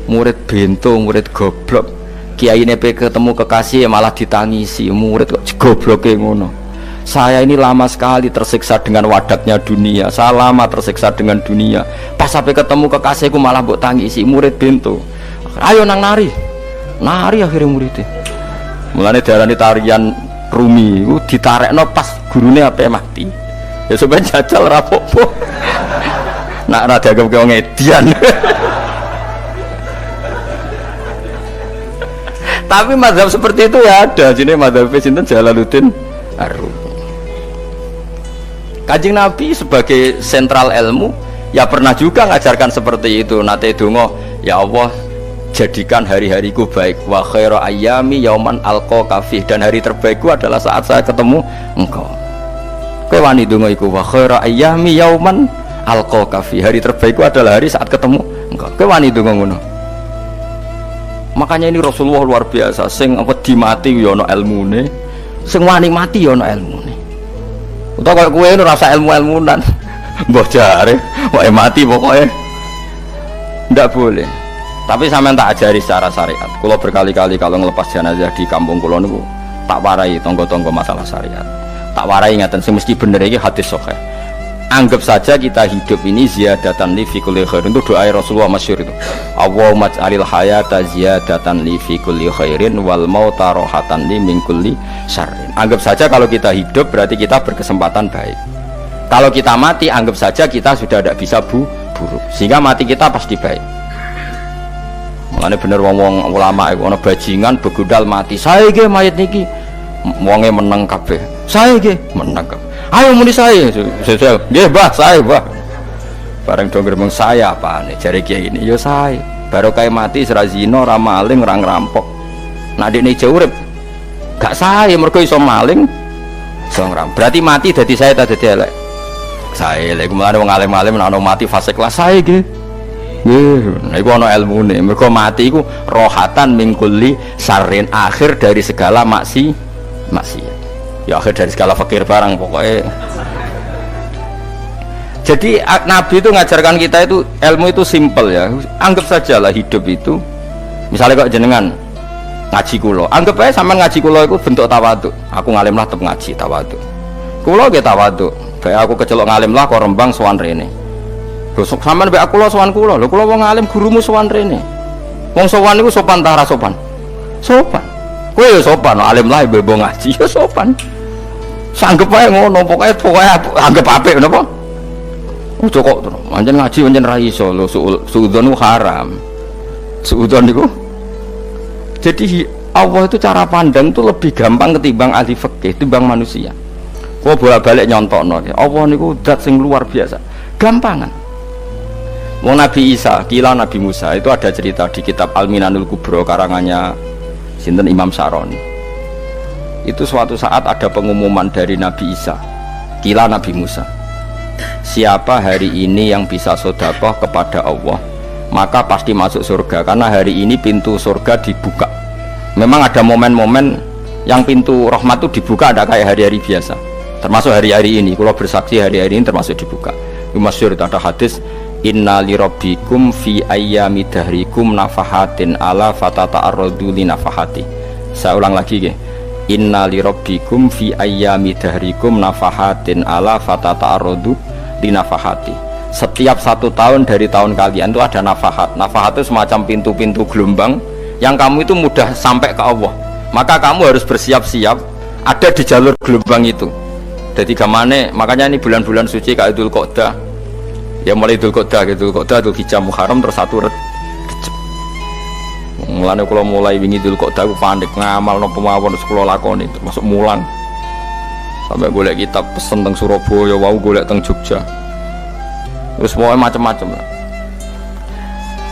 Murid bento, murid goblok. Kiyaine pe ketemu kekasih malah ditangisi, murid kok gobloke ngono. Saya ini lama sekali tersiksa dengan wadaknya dunia. Saya lama tersiksa dengan dunia. Pas sampai ketemu kekasihku malah mbok tangisi, murid bento. Ayo nang nari. Nari akhirnya muridnya. Mulane diarani tarian Rumi iku ditarekno pas gurune ape mati. Ya sampeyan jajal ora apa-apa. Nak ora dianggap wong edian. Tapi mazhab seperti itu ya ada. Jenenge mazhab sinten Jalaluddin Ar-Rumi. Kanjeng Nabi sebagai sentral ilmu ya pernah juga ngajarkan seperti itu. Nate donga, ya Allah jadikan hari-hariku baik, wa khairu ayyami yauman alqa fi, dan hari terbaikku adalah saat saya ketemu engkau. Kowe wani donga iku, wa khairu ayyami yauman alqa fi, hari terbaikku adalah hari saat ketemu engkau. Kowe wani donga ngono. Makanya ini Rasulullah luar biasa, sing apa dimati ya ana ilmune, sing wani mati ya ana ilmune. Utawa kaya kowe ora rasa ilmu-ilmunan. Mbah jare, wae mati pokoknya. Ndak boleh. Tapi sampean tak ajari secara syariat. Kula berkali-kali kalau ngelepas jenazah di kampung kula niku tak warai tangga-tangga masalah syariat. Tak warai ngaten sing mesti bener iki hadis sahih. anggap saja kita hidup ini ziyadatan li fi kulli khairin, itu doa Rasulullah masyhur itu. Allahumma ij'alil hayata ziyadatan li fi kulli khairin wal mauta rohatan li min kulli syarrin. Anggap saja kalau kita hidup berarti kita berkesempatan baik. Kalau kita mati anggap saja kita sudah tidak bisa buruk. Sehingga mati kita pasti baik. Mulane bener wong ulama iku ana bajingan begudal mati. Saya nggih mayit niki. Wonge meneng kabeh. Saya nggih meneng kabeh. Ayo muni saya, nggih Mbah, saya Mbah. Bareng do gremeng saya apane jare kiai ini, ya saya. Baru kae mati ora zina, ora maling, ora ngerampok. Nek dekne ijo urip, gak saya mergo iso maling, iso ngerampok. Berarti mati dadi saya ta dadi elek. Saya lek mulane wong alim-alim nek ana mati fase kelas saya nggih. Nggih, iku ana ilmune. Mergo mati iku rohatan mingkuli sarin, akhir dari segala maksiat. Ya akhir dari segala fakir barang pokoknya. Jadi Nabi itu ngajarkan kita itu ilmu itu simple ya. Anggap saja lah hidup itu, misalnya kok jenengan ngaji kulo, anggap aja sampean ngaji kulo itu bentuk tawaduk. Aku ngalim lah tetap ngaji tawaduk. Kulo ge tawaduk. Kayak aku kecelok ngalim lah kok rembang sowan rene. Besok sampean mbek aku lo sowan kulo. Lho kulo wong ngalim gurumu sowan rene. Wong sowan iku sopan ta ora sopan? Sopan. Kowe ya sopan, alim lah bebo ngaji ya sopan. Sanggep ae ngono, pokoknya anggap apik napa? Ojo kok terus. Pancen ngaji pancen ra iso lho, suudzon haram. Suudzon niku. Jadi Allah itu cara pandang itu lebih gampang ketimbang ahli fikih, ketimbang manusia. Kok bolak-balik nyontokno. Allah niku zat sing luar biasa. Gampangan. Wong Nabi Isa, kila Nabi Musa itu ada cerita di kitab Al-Minanul Kubro karangannya sinten Imam Saroni. Itu suatu saat ada pengumuman dari Nabi Isa, kila Nabi Musa, siapa hari ini yang bisa sedekah kepada Allah maka pasti masuk surga, karena hari ini pintu surga dibuka. Memang ada momen-momen yang pintu rahmat itu dibuka, ada kayak hari-hari biasa, termasuk hari-hari ini. Kalau bersaksi hari-hari ini termasuk dibuka. Masyhur itu ada hadis, inna li rabbikum fi ayyami dahrikum nafahatin ala fatata'arradu li nafahati. Saya ulang lagi ya, inna li rabbikum fi ayyami dahrikum nafahatin ala fatata'arradu li nafahati. Setiap 1 tahun dari tahun kalian itu ada nafahat. Nafahat itu semacam pintu-pintu gelombang yang kamu itu mudah sampai ke Allah, maka kamu harus bersiap-siap ada di jalur gelombang itu. Jadi gamane, makanya ini bulan-bulan suci kayak Dzul Qa'dah. Ya mulai Dzul Qa'dah, Dzul Hijjah, Muharram terus 1 Rajab. Mulane kalau mulai wingi Dzul Qa'dah aku panik ngamal napa mawon terus kula lakoni termasuk mulang. Sampai golek kitab pesen teng Surabaya, wau golek teng Jogja. Terus pokoknya macam-macam lah.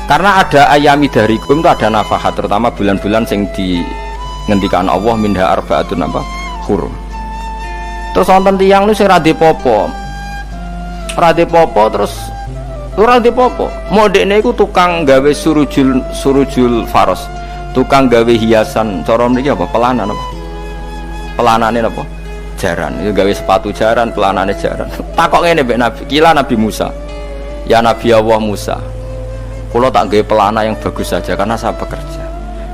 Karena ada ayami darikum itu ada nafahat, terutama bulan-bulan sing dingendikan Allah minha arbaatun apa? Hurum. Terus wonten tiyang lu sing ra dipopo. Terus ora dipopo. Modekne iku tukang gawe surujul faros. Tukang gawe hiasan, cara mriki apa? Pelanan apa? Pelanane apa? Jaran. Itu gawe sepatu jaran, pelanane jaran. Takok ngene mbek Nabi, kila Nabi Musa. Ya Nabi Allah Musa. Kula tak gawe pelana yang bagus saja karena saya bekerja.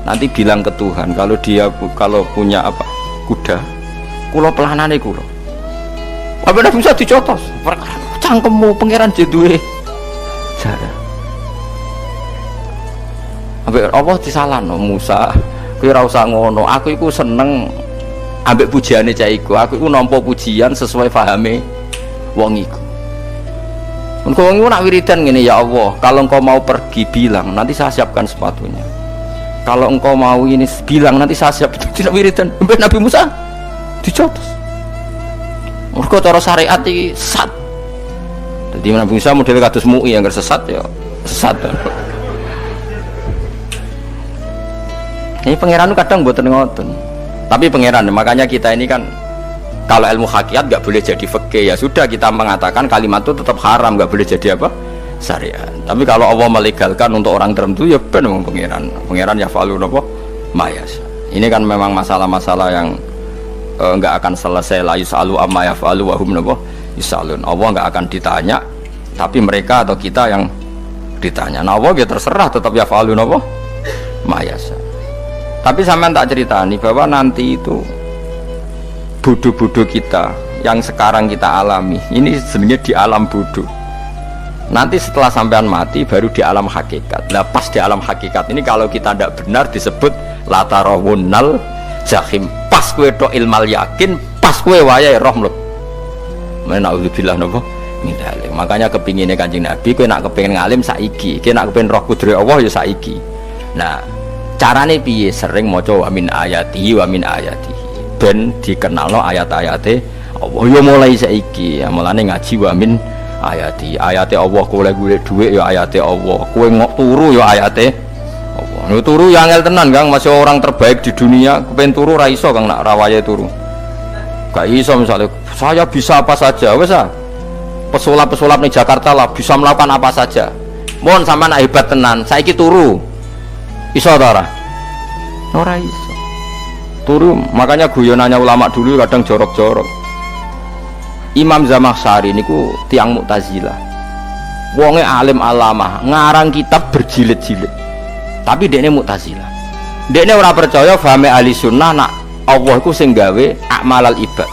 Nanti bilang ke Tuhan kalau punya apa? Kuda. Kula pelanane kula. Apa Nabi Musa dicotos? Cangkemmu pangeran duwe jaran. Ambek Allah disalahno Musa, kowe ora usah ngono. Aku iku seneng ambek pujiane cah iku. Aku iku nampa pujian sesuai pahame wong iku. Engko wong iku nak wiridan ngene, ya Allah, kalau engkau mau pergi bilang, nanti saya siapkan sepatunya. Kalau engkau mau ini bilang, nanti saya siap. Tidak wiridan. Ambek Nabi Musa dicotos. Mergo cara syariat iki sesat. Jadi Nabi Musa model kados MUI yang sesat ya sesat. Ini pangeran kadang mboten ngoten. Tapi pangeran, makanya kita ini kan kalau ilmu hakikat nggak boleh jadi fikih, ya sudah kita mengatakan kalimat itu tetap haram, nggak boleh jadi apa? Syariat. Tapi kalau Allah melegalkan untuk orang tertentu ya benar pangeran ya falu apa? Mayas. Ini kan memang masalah-masalah yang nggak akan selesai. La yusalu amma yafalu wa hum yusalun. Allah nggak akan ditanya, tapi mereka atau kita yang ditanya. Nah Allah ya terserah, tetap yafalu apa? Mayas. Tapi sampean tak ceritani bahwa nanti itu bodoh-bodoh kita yang sekarang kita alami ini sebenarnya di alam bodoh. Nanti setelah sampean mati baru di alam hakikat. Nah pas di alam hakikat ini kalau kita tidak benar disebut latarawunnal jahim. Pas kue tok ilmal yakin, pas kue wayai roh mleb. Na'udzubillah napa min dzalik. Makanya kepinginnya Kanjeng Nabi kue nak kepingin ngalim saiki, kue nak kepingin roh kudri Allah ya saiki. Nah carane piye? Sering maca wa min ayatihi wa min ayatihi ben dikenalno ayat-ayate Allah ya mulai saiki. Ya mulane ngaji wa min ayati Allah, kowe golek dhuwit ya ayate Allah, kowe ngok turu ya ayate Allah. Nek turu ya angel tenan Kang, masih orang terbaik di dunia kepen turu ra iso Kang, nak rawaye turu gak iso. Misalnya saya bisa apa saja wis ah, pesulap-pesulap ning Jakarta lah bisa melakukan apa saja. Mohon sampean hebat tenan saiki turu iso ta ora iso turu. Makanya guyonannya ulama dulu kadang jorok-jorok. Imam Zamakhsyari niku tiang Mu'tazilah. Wonge alim alamah, ngarang kitab berjilid-jilid. Tapi dekne Mu'tazilah. Dekne ora percaya fahame ahli sunnah nak Allah iku sing gawe amalal ibad.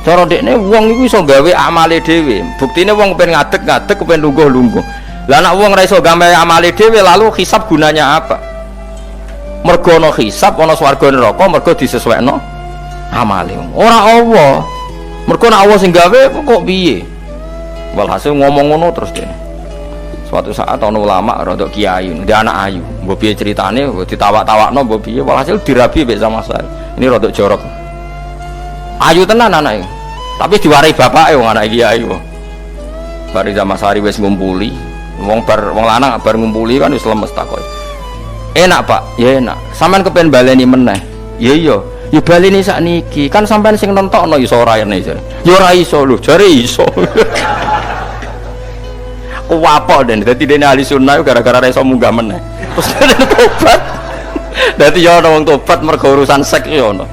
Cara dekne wong iku iso gawe amale dhewe. Buktine wong pengen ngadeg-ngadeg, pengen lungguh-lungguh. Lah nek wong ora iso gawe amale dhewe lalu hisab gunanya apa? Mergo ana hisab, ana swarga neraka, mergo disesuaikno amale. Ora Allah. Mereka nak Allah sing gawe kok piye? Walhasil ngomong ngono terus deh. Suatu saat ana ulama rodok kiai, dia anak ayu. Mbok piye critane, ditawak-tawakno mbok piye, walhasil dirabi mbek Zamakhsyari. Ini rodok jorok. Ayu tenan anake. Tapi diwarai bapake wong anak kiai kok. Bari Zamakhsyari wis ngumpuli, wong lanang bar ngumpuli kan wis lemes takoki. Enak Pak, ya enak. Sampean kepen baleni meneh. Ya iya. Ya baleni sakniki kan sampean sing nentokno iso ora ene jare. Ya ora iso lho, jare iso. Kuwapok den dadi dene ahli sunnah gara-gara ora iso munggah meneh. Terus tobat. Dadi ya ana wong tobat mergo urusan sek ya ono.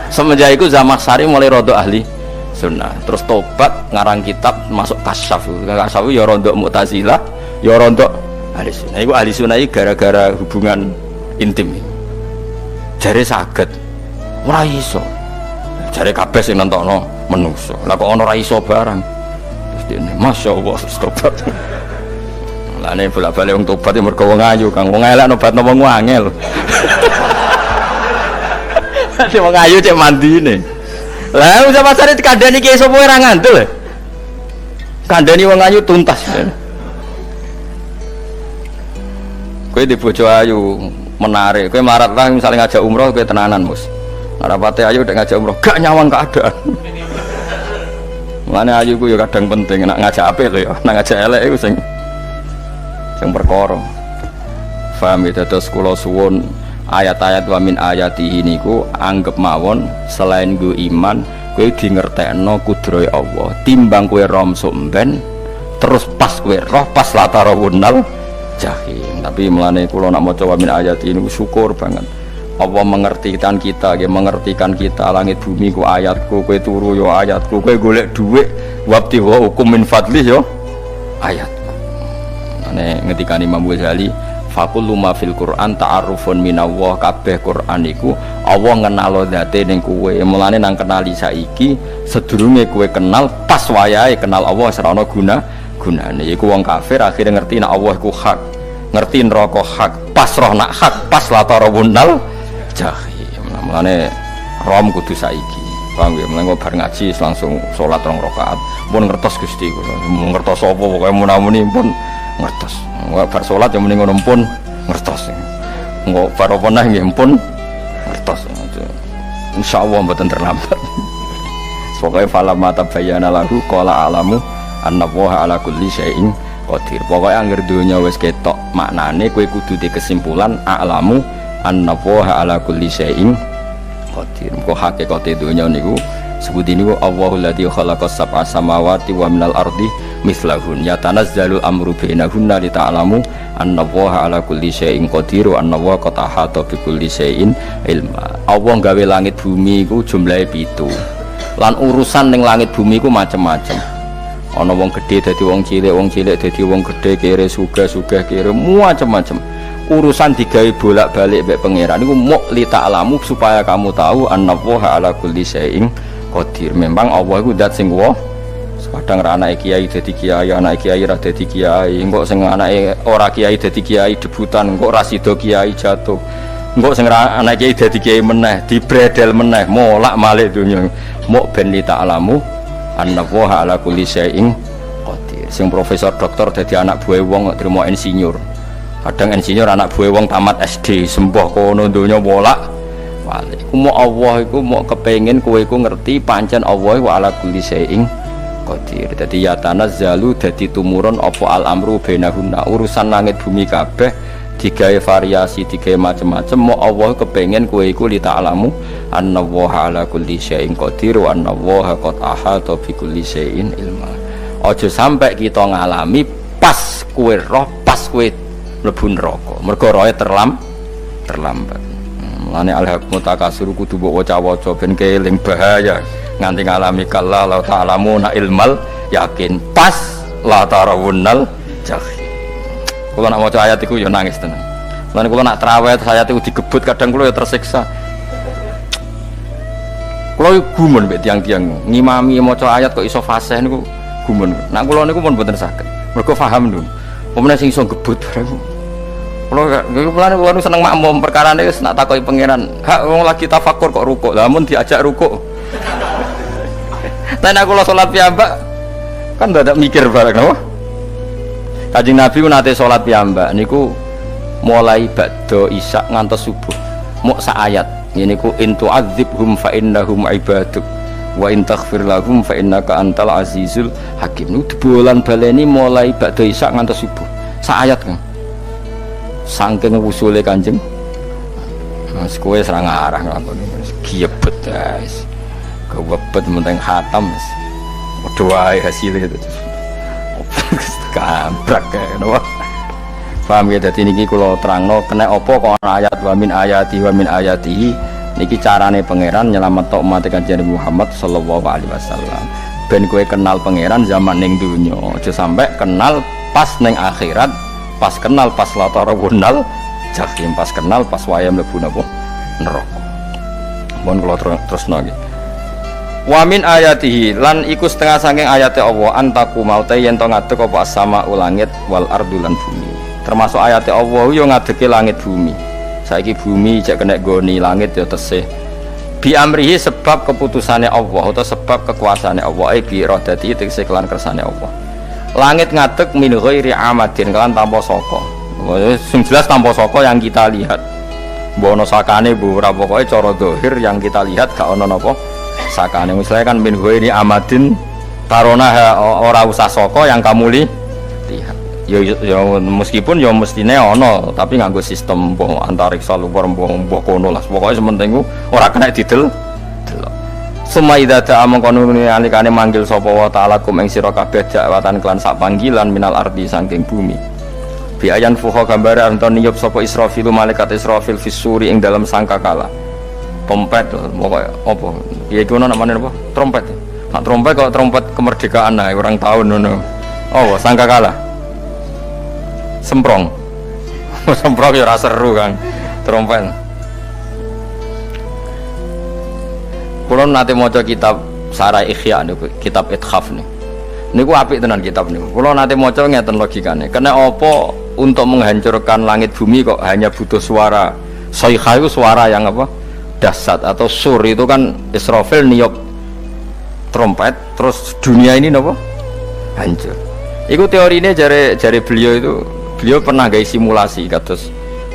Semenjak iku Zamakhsyari mulai rodok ahli sunnah. Terus tobat ngarang kitab masuk kasyaf. Kasyaf ya rodok Mu'tazilah, ya rodok ahli sunnah. Iku ahli sunnah iki gara-gara hubungan intim. Jare saged ora iso. Jare kabeh sing nentokno menungso. Lah kok ana ora iso barang. Terus dene masyaallah tobat. Lah nek bolak-balik wong tobat mergo wong ayu Kang. Wong elek nobatno wong angel. Nek wong ayu cek mandine. Lah usah pasare dikandani ki sapa ora ngandel. Kandani wong ayu tuntas. Kowe di bojo ayu menarik, kowe marat lah misalnya ngajak umroh kowe tenanan Mus. Rapate ayu udah ngajak umroh gak nyawang keadaan. Mulane ayu ku ya kadang penting nak ngajak apik lho ya, nak ngajak elek iku sing perkara. Paham ya, terus kula suwun ayat-ayat wa min ayati niku anggap mawon selain go iman kowe di ngertekno kudrohe Allah. Timbang kowe rom somben terus pas kowe roh pas latarawunnal jahim. Tapi mulane kula nak maca wa min ayati niku syukur banget. Allah mengertikan kita, mengertikan kita langit bumi ku ayatku, kowe turu yo ayatku, kowe golek dhuwit wabti wa hukum min fadlih yo ayatku. Ane ngendikane Imam Ghazali, faqullu ma fil Qur'an ta'arufun minallah, kabeh Qur'an iku Allah ngenalo zate ning kowe. Mulane nang kenali saiki sedurunge kowe kenal pas wayahe kenal Allah ora ana gunane. Iku wong kafir akhirnya ngerti nek Allah iku hak, ngerti neraka hak, pas roh nak hak, pas latarawunnal jahim. Mulane rom kudu saiki. Paham ya? Mulane bar ngaji langsung salat 2 rakaat. Pun ngertos Gusti kula. Mun ngertos apa pokoke munamuni pun ngertos. Bar salat ya muni ngono pun ngertos. Engko bar apa neh nggih pun ngertos. Insyaallah mboten terlambat. Pokoke falamma tabayyana lahu qala alamu annallaha ala kulli syai'in qadir. Pokoke anggere donya wis ketok maknane kowe kudu di kesimpulan alamu annallaha ala kulli syai'in qadir. Kok hakikate donya niku sebut niku Allahul ladzi khalaqas sab'a samawati wa minal ardi mislahun yatanazzalul amru bainahunna lita'lamu annallaha ala kulli syai'in qadir wa annallaha qad ahata bi kulli syai'in ilma. Allah gawe langit bumi iku jumlahe 7. Lan urusan ning langit bumi iku macam-macam. Ana wong gedhe dadi wong cilik dadi wong gedhe, kere sugih kere macam-macam. Urusan digawe bolak-balik mbek pangeran niku muk li ta'lamu supaya kamu tahu annallaha ala kulli syai'in qadir. Memang Allah iku zat sing kuwasa. Kadang ra anake kiai dadi kiai, anake kiai ra dadi kiai, engko sing anake ora kiai dadi kiai debutan, engko ra sida kiai jatuh. Engko sing ra anake kiai dadi kiai meneh, dibredel meneh, molak malik dunya. Mok ben li ta'lamu annallaha ala kulli syai'in qadir. Sing profesor doktor dadi anak buah wong kok trimo insinyur. Kadang insinyur anak buah wong tamat SD, sembah kono donya molak malik. Iku mok Allah iku mok kepengin kowe iku ngerti pancen Allah wa ala kulli syai'in qadir. Dadi ya tanazzalu dadi tumurun apa al amru bainahunna, urusan langit bumi kabeh digawe variasi, digawe macam-macam. Mau Allah kepengen kowe iku li ta'lamu annallaha ala kulli syai'in qadir wa annallaha qad ahata bi kulli syai'in ilma. Aja sampai kita ngalami pas kowe roh, pas kowe mlebu neraka. Mergo roe terlambat. Mulane al-haqmu takasur kudu mbok waca-waca ben keling bahaya. Nganti ngalami kalla la ta'lamuna ilmal yakin pas la tarawunnal jahim. Kula nak maca ayat iku ya nangis tenan. Lan kula nak traweh ayat iku digebut kadang kula ya tersiksa. Kula gumun mbek tiang-tiang ngimami maca ayat kok iso fasih niku gumun. Nak kula niku pun mboten saged. Mergo paham lho. Pemene sing iso gebut bareng. Kula seneng makmum perkarane wis nak takoki pangeran. Hak wong lagi tafakur kok rukuk. Lah mun diajak rukuk. Tapi aku sholat piyambak kan tidak mikir bareng, no? Kanjeng Nabi nate sholat piyambak niku mulai ba'da isya ngantos subuh muk sak ayat niku in tu'adzibhum fa innahum ibaduk wa in taghfir lahum fa innaka antal azizul hakim. Niku dibolan baleni mulai ba'da isya ngantos subuh sak ayat kan saking usule Kanjeng Mas kowe serang arah nglakoni giebet guys. Kewebet menteng khatam doa hasilnya itu kabrak kayak no. Paham ya, jadi niki kalau terangno kena opo kok ayat wa min ayati niki carane pangeran nyelamet umat Kanjeng Muhammad sallallahu alaihi wasallam ben kowe kenal pangeran zaman ning dunya aja sampai kenal pas ning akhirat, pas kenal pas latarawunal jahim, pas kenal pas waya mlebu napa neraka. Mohon kula terusno nggih. Wa min ayatihi lan iku setengah saking ayate Allah antaku maute yen to ngadeg apa sama ulangit wal ardu lan bumi. Termasuk ayate Allah yo ngadege langit bumi. Saiki bumi cek kena goni langit ya tesih. Bi amrihi sebab keputusane Allah atau sebab kekuasaane Allah iki radati tegese kelan kersane Allah. Langit ngadeg min ghairi amadin kelan tanpa saka. Sing jelas tanpa saka yang kita lihat. Mbok ana sakane bu ora pokoke cara zahir yang kita lihat gak ana napa sakane. Misalnya kan min ghairi amadin tarona ora usah saka yang kamu lihat. Ya meskipun ya mestine ana tapi nganggo sistem mbok antariksa luar mbok kono lah. Pokoke sementing ora kena didel. Suma idza ta'a mangkono alikane manggil sapa wa ta'ala kum ing sira kabeh dakwatan kelan sak panggilan minal ardi saking bumi. Bi ayan fuha gambare anton niyup sapa Israfil malaikat Israfil fisuri ing dalam sangkakala. Trompet pokoknya apa ya itu namanya apa trompet. Nak trompet kok trompet kemerdekaan nah orang tahun ngono. Oh sangkakala semprong semprong ya ora seru kan trompet. Kula nate maca kitab Sarah Ikhya niku kitab Ithaf niku apik tenan kitab niku. Kula nate maca ngeten logikane kena apa untuk menghancurkan langit bumi kok hanya butuh suara sayha itu suara yang apa dahsyat atau sur itu kan Israfil niup trompet terus dunia ini apa hancur. Iku teorinya jari beliau pernah gawe simulasi kados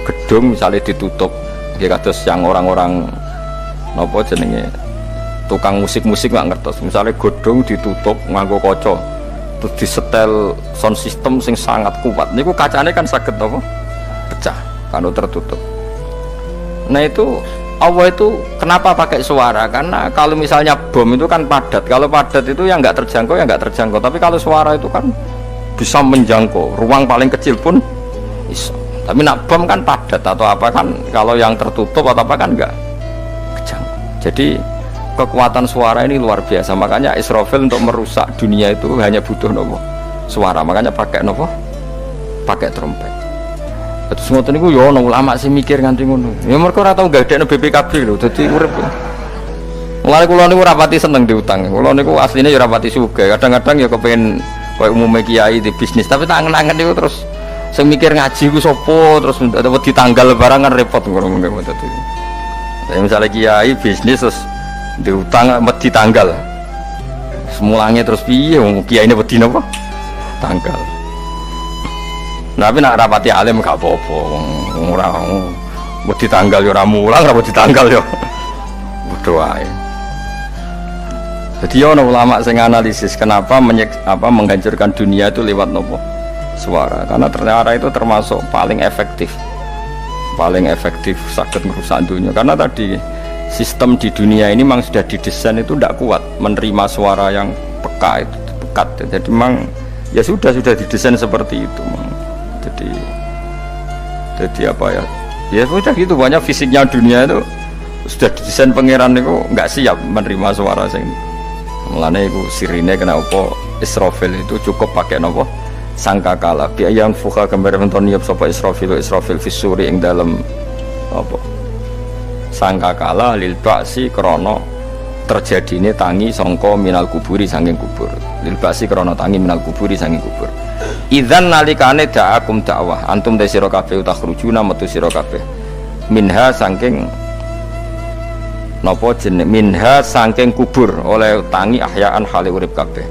gedung misalnya ditutup nggih kados yang orang-orang napa jenenge tukang musik-musik nggak ngertos misalnya gedung ditutup nganggo kaca terus disetel sound system sing sangat kuat niku kacane kan saged apa pecah kalau tertutup. Nah itu Allah itu kenapa pakai suara? Karena kalau misalnya bom itu kan padat. Kalau padat itu yang nggak terjangkau ya nggak terjangkau. Tapi kalau suara itu kan bisa menjangkau. Ruang paling kecil pun bisa. Tapi nak bom kan padat atau apa kan? Kalau yang tertutup atau apa kan nggak kejangkau. Jadi kekuatan suara ini luar biasa. Makanya Israfil untuk merusak dunia itu hanya butuh nopo suara. Makanya pakai nopo, pakai trompet. Terus ngoten niku ya ana ulama sing mikir nganti ngono. Ya mergo ora tau gagdekno BPKB lho, dadi urip. Mulane kula niku rapati seneng diutang. Kula niku asline ya rapati sugih. Kadang-kadang ya kepengin koyo umume kiai di bisnis, tapi tak angen-angen niku terus sing mikir ngaji ku sapa, terus wedi tanggal barang kan repot ngono mengko dadi. Saya misalnya kiai bisnis terus diutang wedi tanggal. Semulanya terus piye wong kiyaine wedi napa? Tanggal. Tapi nak rapati alim gak apa-apa. Wong ora wedi tanggal ya ora mulang, ora wedi tanggal ya. Bodho wae. Jadi ono ulama yang analisis kenapa menghancurkan dunia itu lewat nopo suara, karena ternyata itu termasuk paling efektif sakit merusak dunia, karena tadi sistem di dunia ini memang sudah didesain itu tidak kuat menerima suara yang pekat, jadi memang ya sudah didesain seperti itu, jadi apa ya sudah gitu, banyak fisiknya dunia itu sudah didesain pangeran itu nggak siap menerima suara sing. Mulane iku sirine kena apa Israfil itu cukup pakai napa sangkakala bi ayang fuka gambar menton niap sapa Israfil fisuri ing dalam apa sangkakala lil ba'si krana terjadine tangi sangka minal kuburi saking kubur lil ba'si krana tangi minal kuburi saking kubur idzan nalikane da'akum dakwah antum ta sira kabeh takhrujuna metu sira kabeh minha saking napa jeneng minha saking kubur oleh tangi ahyaan hale urip kabeh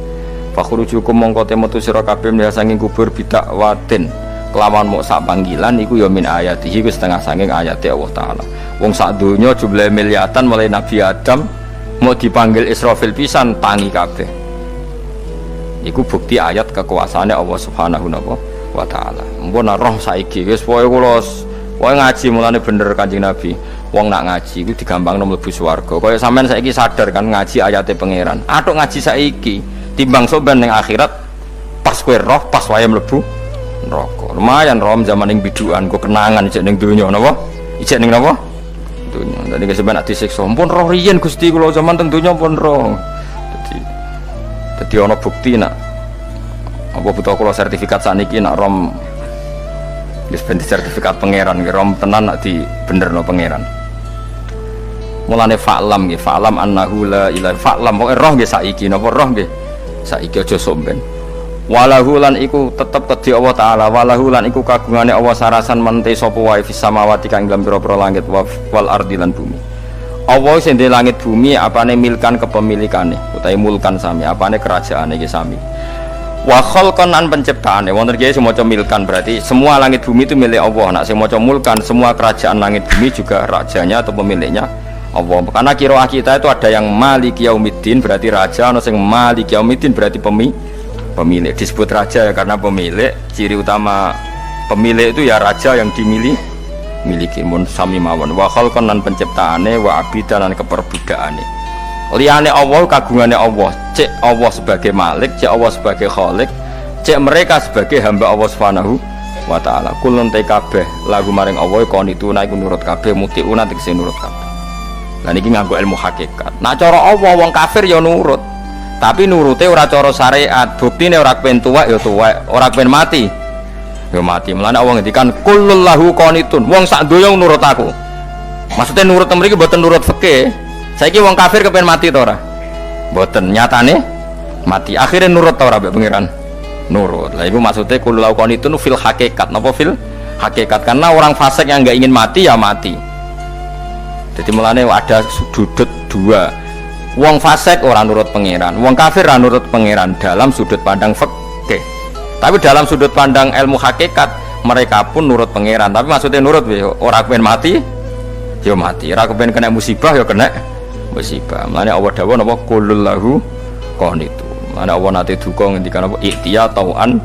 fakhrujukum mongko metu sira kabeh minha saking kubur bidak watin kelawan mok sak panggilan iku ya min ayatihi wis setengah saking ayate Allah taala wong sak donya jumlah miliatan mulai Nabi Adam mau dipanggil Israfil pisan tangi kabeh iku bukti ayat kekuasaane Allah subhanahu wa taala mpun roh saiki wis pokoke kula ngaji mulane bener Kanjeng Nabi. Wong nak ngaji itu digampangno mlebu swarga. Kaya sampean saiki sadar kan ngaji ayate pangeran. Atuk ngaji saiki timbang soban ning akhirat pas kowe roh pas wae mlebu neraka. Lumayan rom zaman ning bidukan kok kenangan ijek ning donya napa? Ijek ning napa? Donya. Dadi sampean nak disiksa. Pun roh riyen Gusti kula zaman teng donya pun roh. Dadi ana bukti nak apa butuh kula sertifikat saniki nak rom wis ben sertifikat pangeran rom tenan nak di benerno pangeran. Mulane fa'lam nggih, fa'lam annahu la ilaha fa'lam pokoke roh nggih saiki napa roh nggih. Saiki aja somben. Walahu lan iku tetep kedhi Allah taala, walahu lan iku kagungane Allah sarasan mente sapa wae fis samawati kang dalam pira-pira langit wal ardi lan bumi. Allah sing ndek langit bumi apane milkan kepemilikane, utahe mulkan sami, apane kerajaane iki sami. Wa khalqan an penciptaane wonten iki sing maca milkan berarti semua langit bumi itu milik Allah. Nek sing maca mulkan semua kerajaan langit bumi juga rajanya atau pemiliknya Allah. Karena qiraah kita itu ada yang Maliki Yaumiddin berarti raja, ana sing Maliki Yaumiddin berarti pemilik. Disebut raja ya karena pemilik. Ciri utama pemilik itu ya raja yang dimiliki mun sami mawon. Wa khalqan lan penciptaane wa abidan lan keperbudakane. Liyane Allah kagungane Allah, cek Allah sebagai malik, cek Allah sebagai khalik, cek mereka sebagai hamba Allah Subhanahu wa taala. Kulun te kabeh lagu maring Allah konituna iku nurut kabeh mutiuna tegese nurut kabeh. Lah niki nganggo ilmu hakikat. Nah cara Allah wong kafir ya nurut. Tapi nurute ora cara syariat. Buktine ora kepen tuwek ya tuwek, ora kepen mati ya mati. Mulane Allah ngendikan kullul lahu qanitun. Wong sak donya nurut aku. Maksudnya nurut mriki mboten nurut fikih. Saiki wong kafir kepen mati ta ora? Mboten, nyatane mati. Akhirnya nurut ta ora mbek pangeran? Nurut. Lah iku maksudnya kullul lahu qanitun fil hakikat. Napa fil hakikat? Karena orang fasik yang enggak ingin mati ya mati. Jadi mulane ada sudut dua. Wong fasik orang nurut pangeran, wong kafir ora nurut pangeran dalam sudut pandang fikih. Tapi dalam sudut pandang ilmu hakikat mereka pun nurut pangeran. Tapi maksudnya nurut ora kepen mati, ya mati. Ora kepen kena musibah ya kena musibah. Mulane Allah dawuh napa qulul lahu qanitu. Mulane Allah nate duka ngendikan apa ikhtiya tauan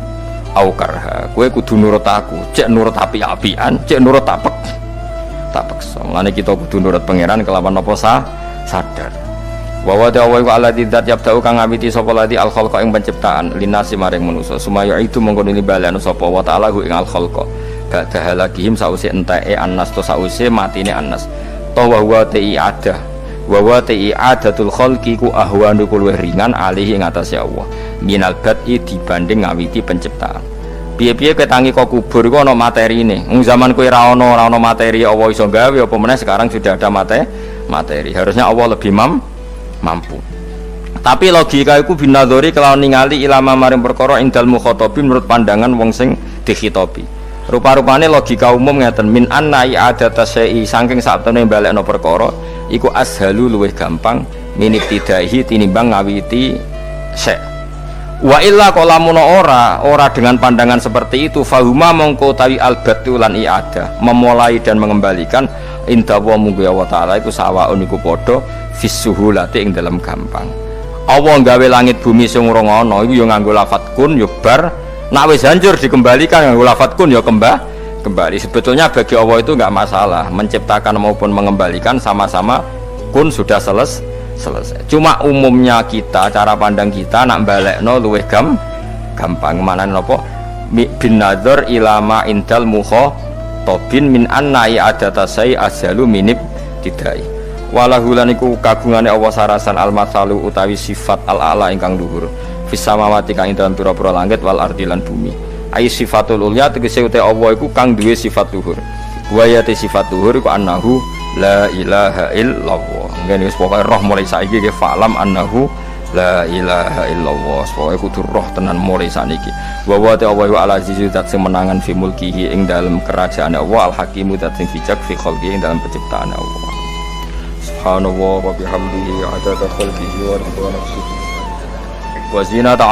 au karha. Kowe kudu nurut aku, cek nurut api-apian, cek nurut tak paksa. Mulane kita kudu nurut pangeran kelawan apa sadar. Wa wa ta'ala wa alladzi dzat yabda'u kang ngawiti sapa ladi al khalqa ing penciptaan linasi maring manusa. Sumaya itu mongko nilibalen sapa wa ta'ala ing al khalqa. Ba'da halakihim sause enteke annas to sause matine annas. To wa huwa ta'i'adah. Wa wa ta'i'adatul khalqi ku ahwanu luwih ringan alih ing atase Allah. Minal bad'i dibanding ngawiti penciptaan. Piye-piye ketangi kok kubur iku ana materine. Zaman kowe ora ana materi Allah iso gawe apa meneh sekarang sudah ada materi. Harusnya Allah lebih mampu. Tapi logika iku binadzori kelawan ningali ilama maring perkara indal mukhatabin menurut pandangan wong sing dikhitobi. Rupa-rupane logika umum ngeten min anna i'adata syai'i saking satene balekno perkara iku ashalu luwih gampang minibtidaihi tinimbang ngawiti syai'. Wa illa qalamun ora dengan pandangan seperti itu fahuma mongko tawi albatu lan i'adah memulai dan mengembalikan inda wa munggu Allah taala iku sawaun iku padha fisuhulati ing dalam gampang. Allah gawe langit bumi sing ora ana iku ya nganggo lafat kun ya bar, nek wis hancur dikembalikan nganggo lafat kun ya kembali. Sebetulnya bagi Allah itu enggak masalah, menciptakan maupun mengembalikan sama-sama kun sudah selesai. Cuma umumnya kita, cara pandang kita nak balekno luwih gampang. Manane napa? Bin nadzar ilama indal mukhatabin min anna i'adata sai azalu minib tidai. Walahulan iku kagungane Allah sarasan al-matsalu utawi sifat al-a'la ingkang luhur fis samawati kang ing dalem pira-pira langit wal ardi lan bumi. Ai sifatul ulya tegese uta Allah iku kang duwe sifat luhur. Wa ya sifat luhur iku annahu la ilaha illallah. Ngene wis pokoke roh mulai saiki ge falam annahu la ilaha illallah. Pokoke kudu roh tenan mulai saniki. Wa wa ta Allah wa al azizu zat sing menangan fi mulkihi ing dalem kerajaan Allah al hakimu zat sing bijak fi khalqihi ing dalem penciptaan Allah. Subhanallah wa bihamdihi adada khalqihi wa ridha nafsihi wa zinata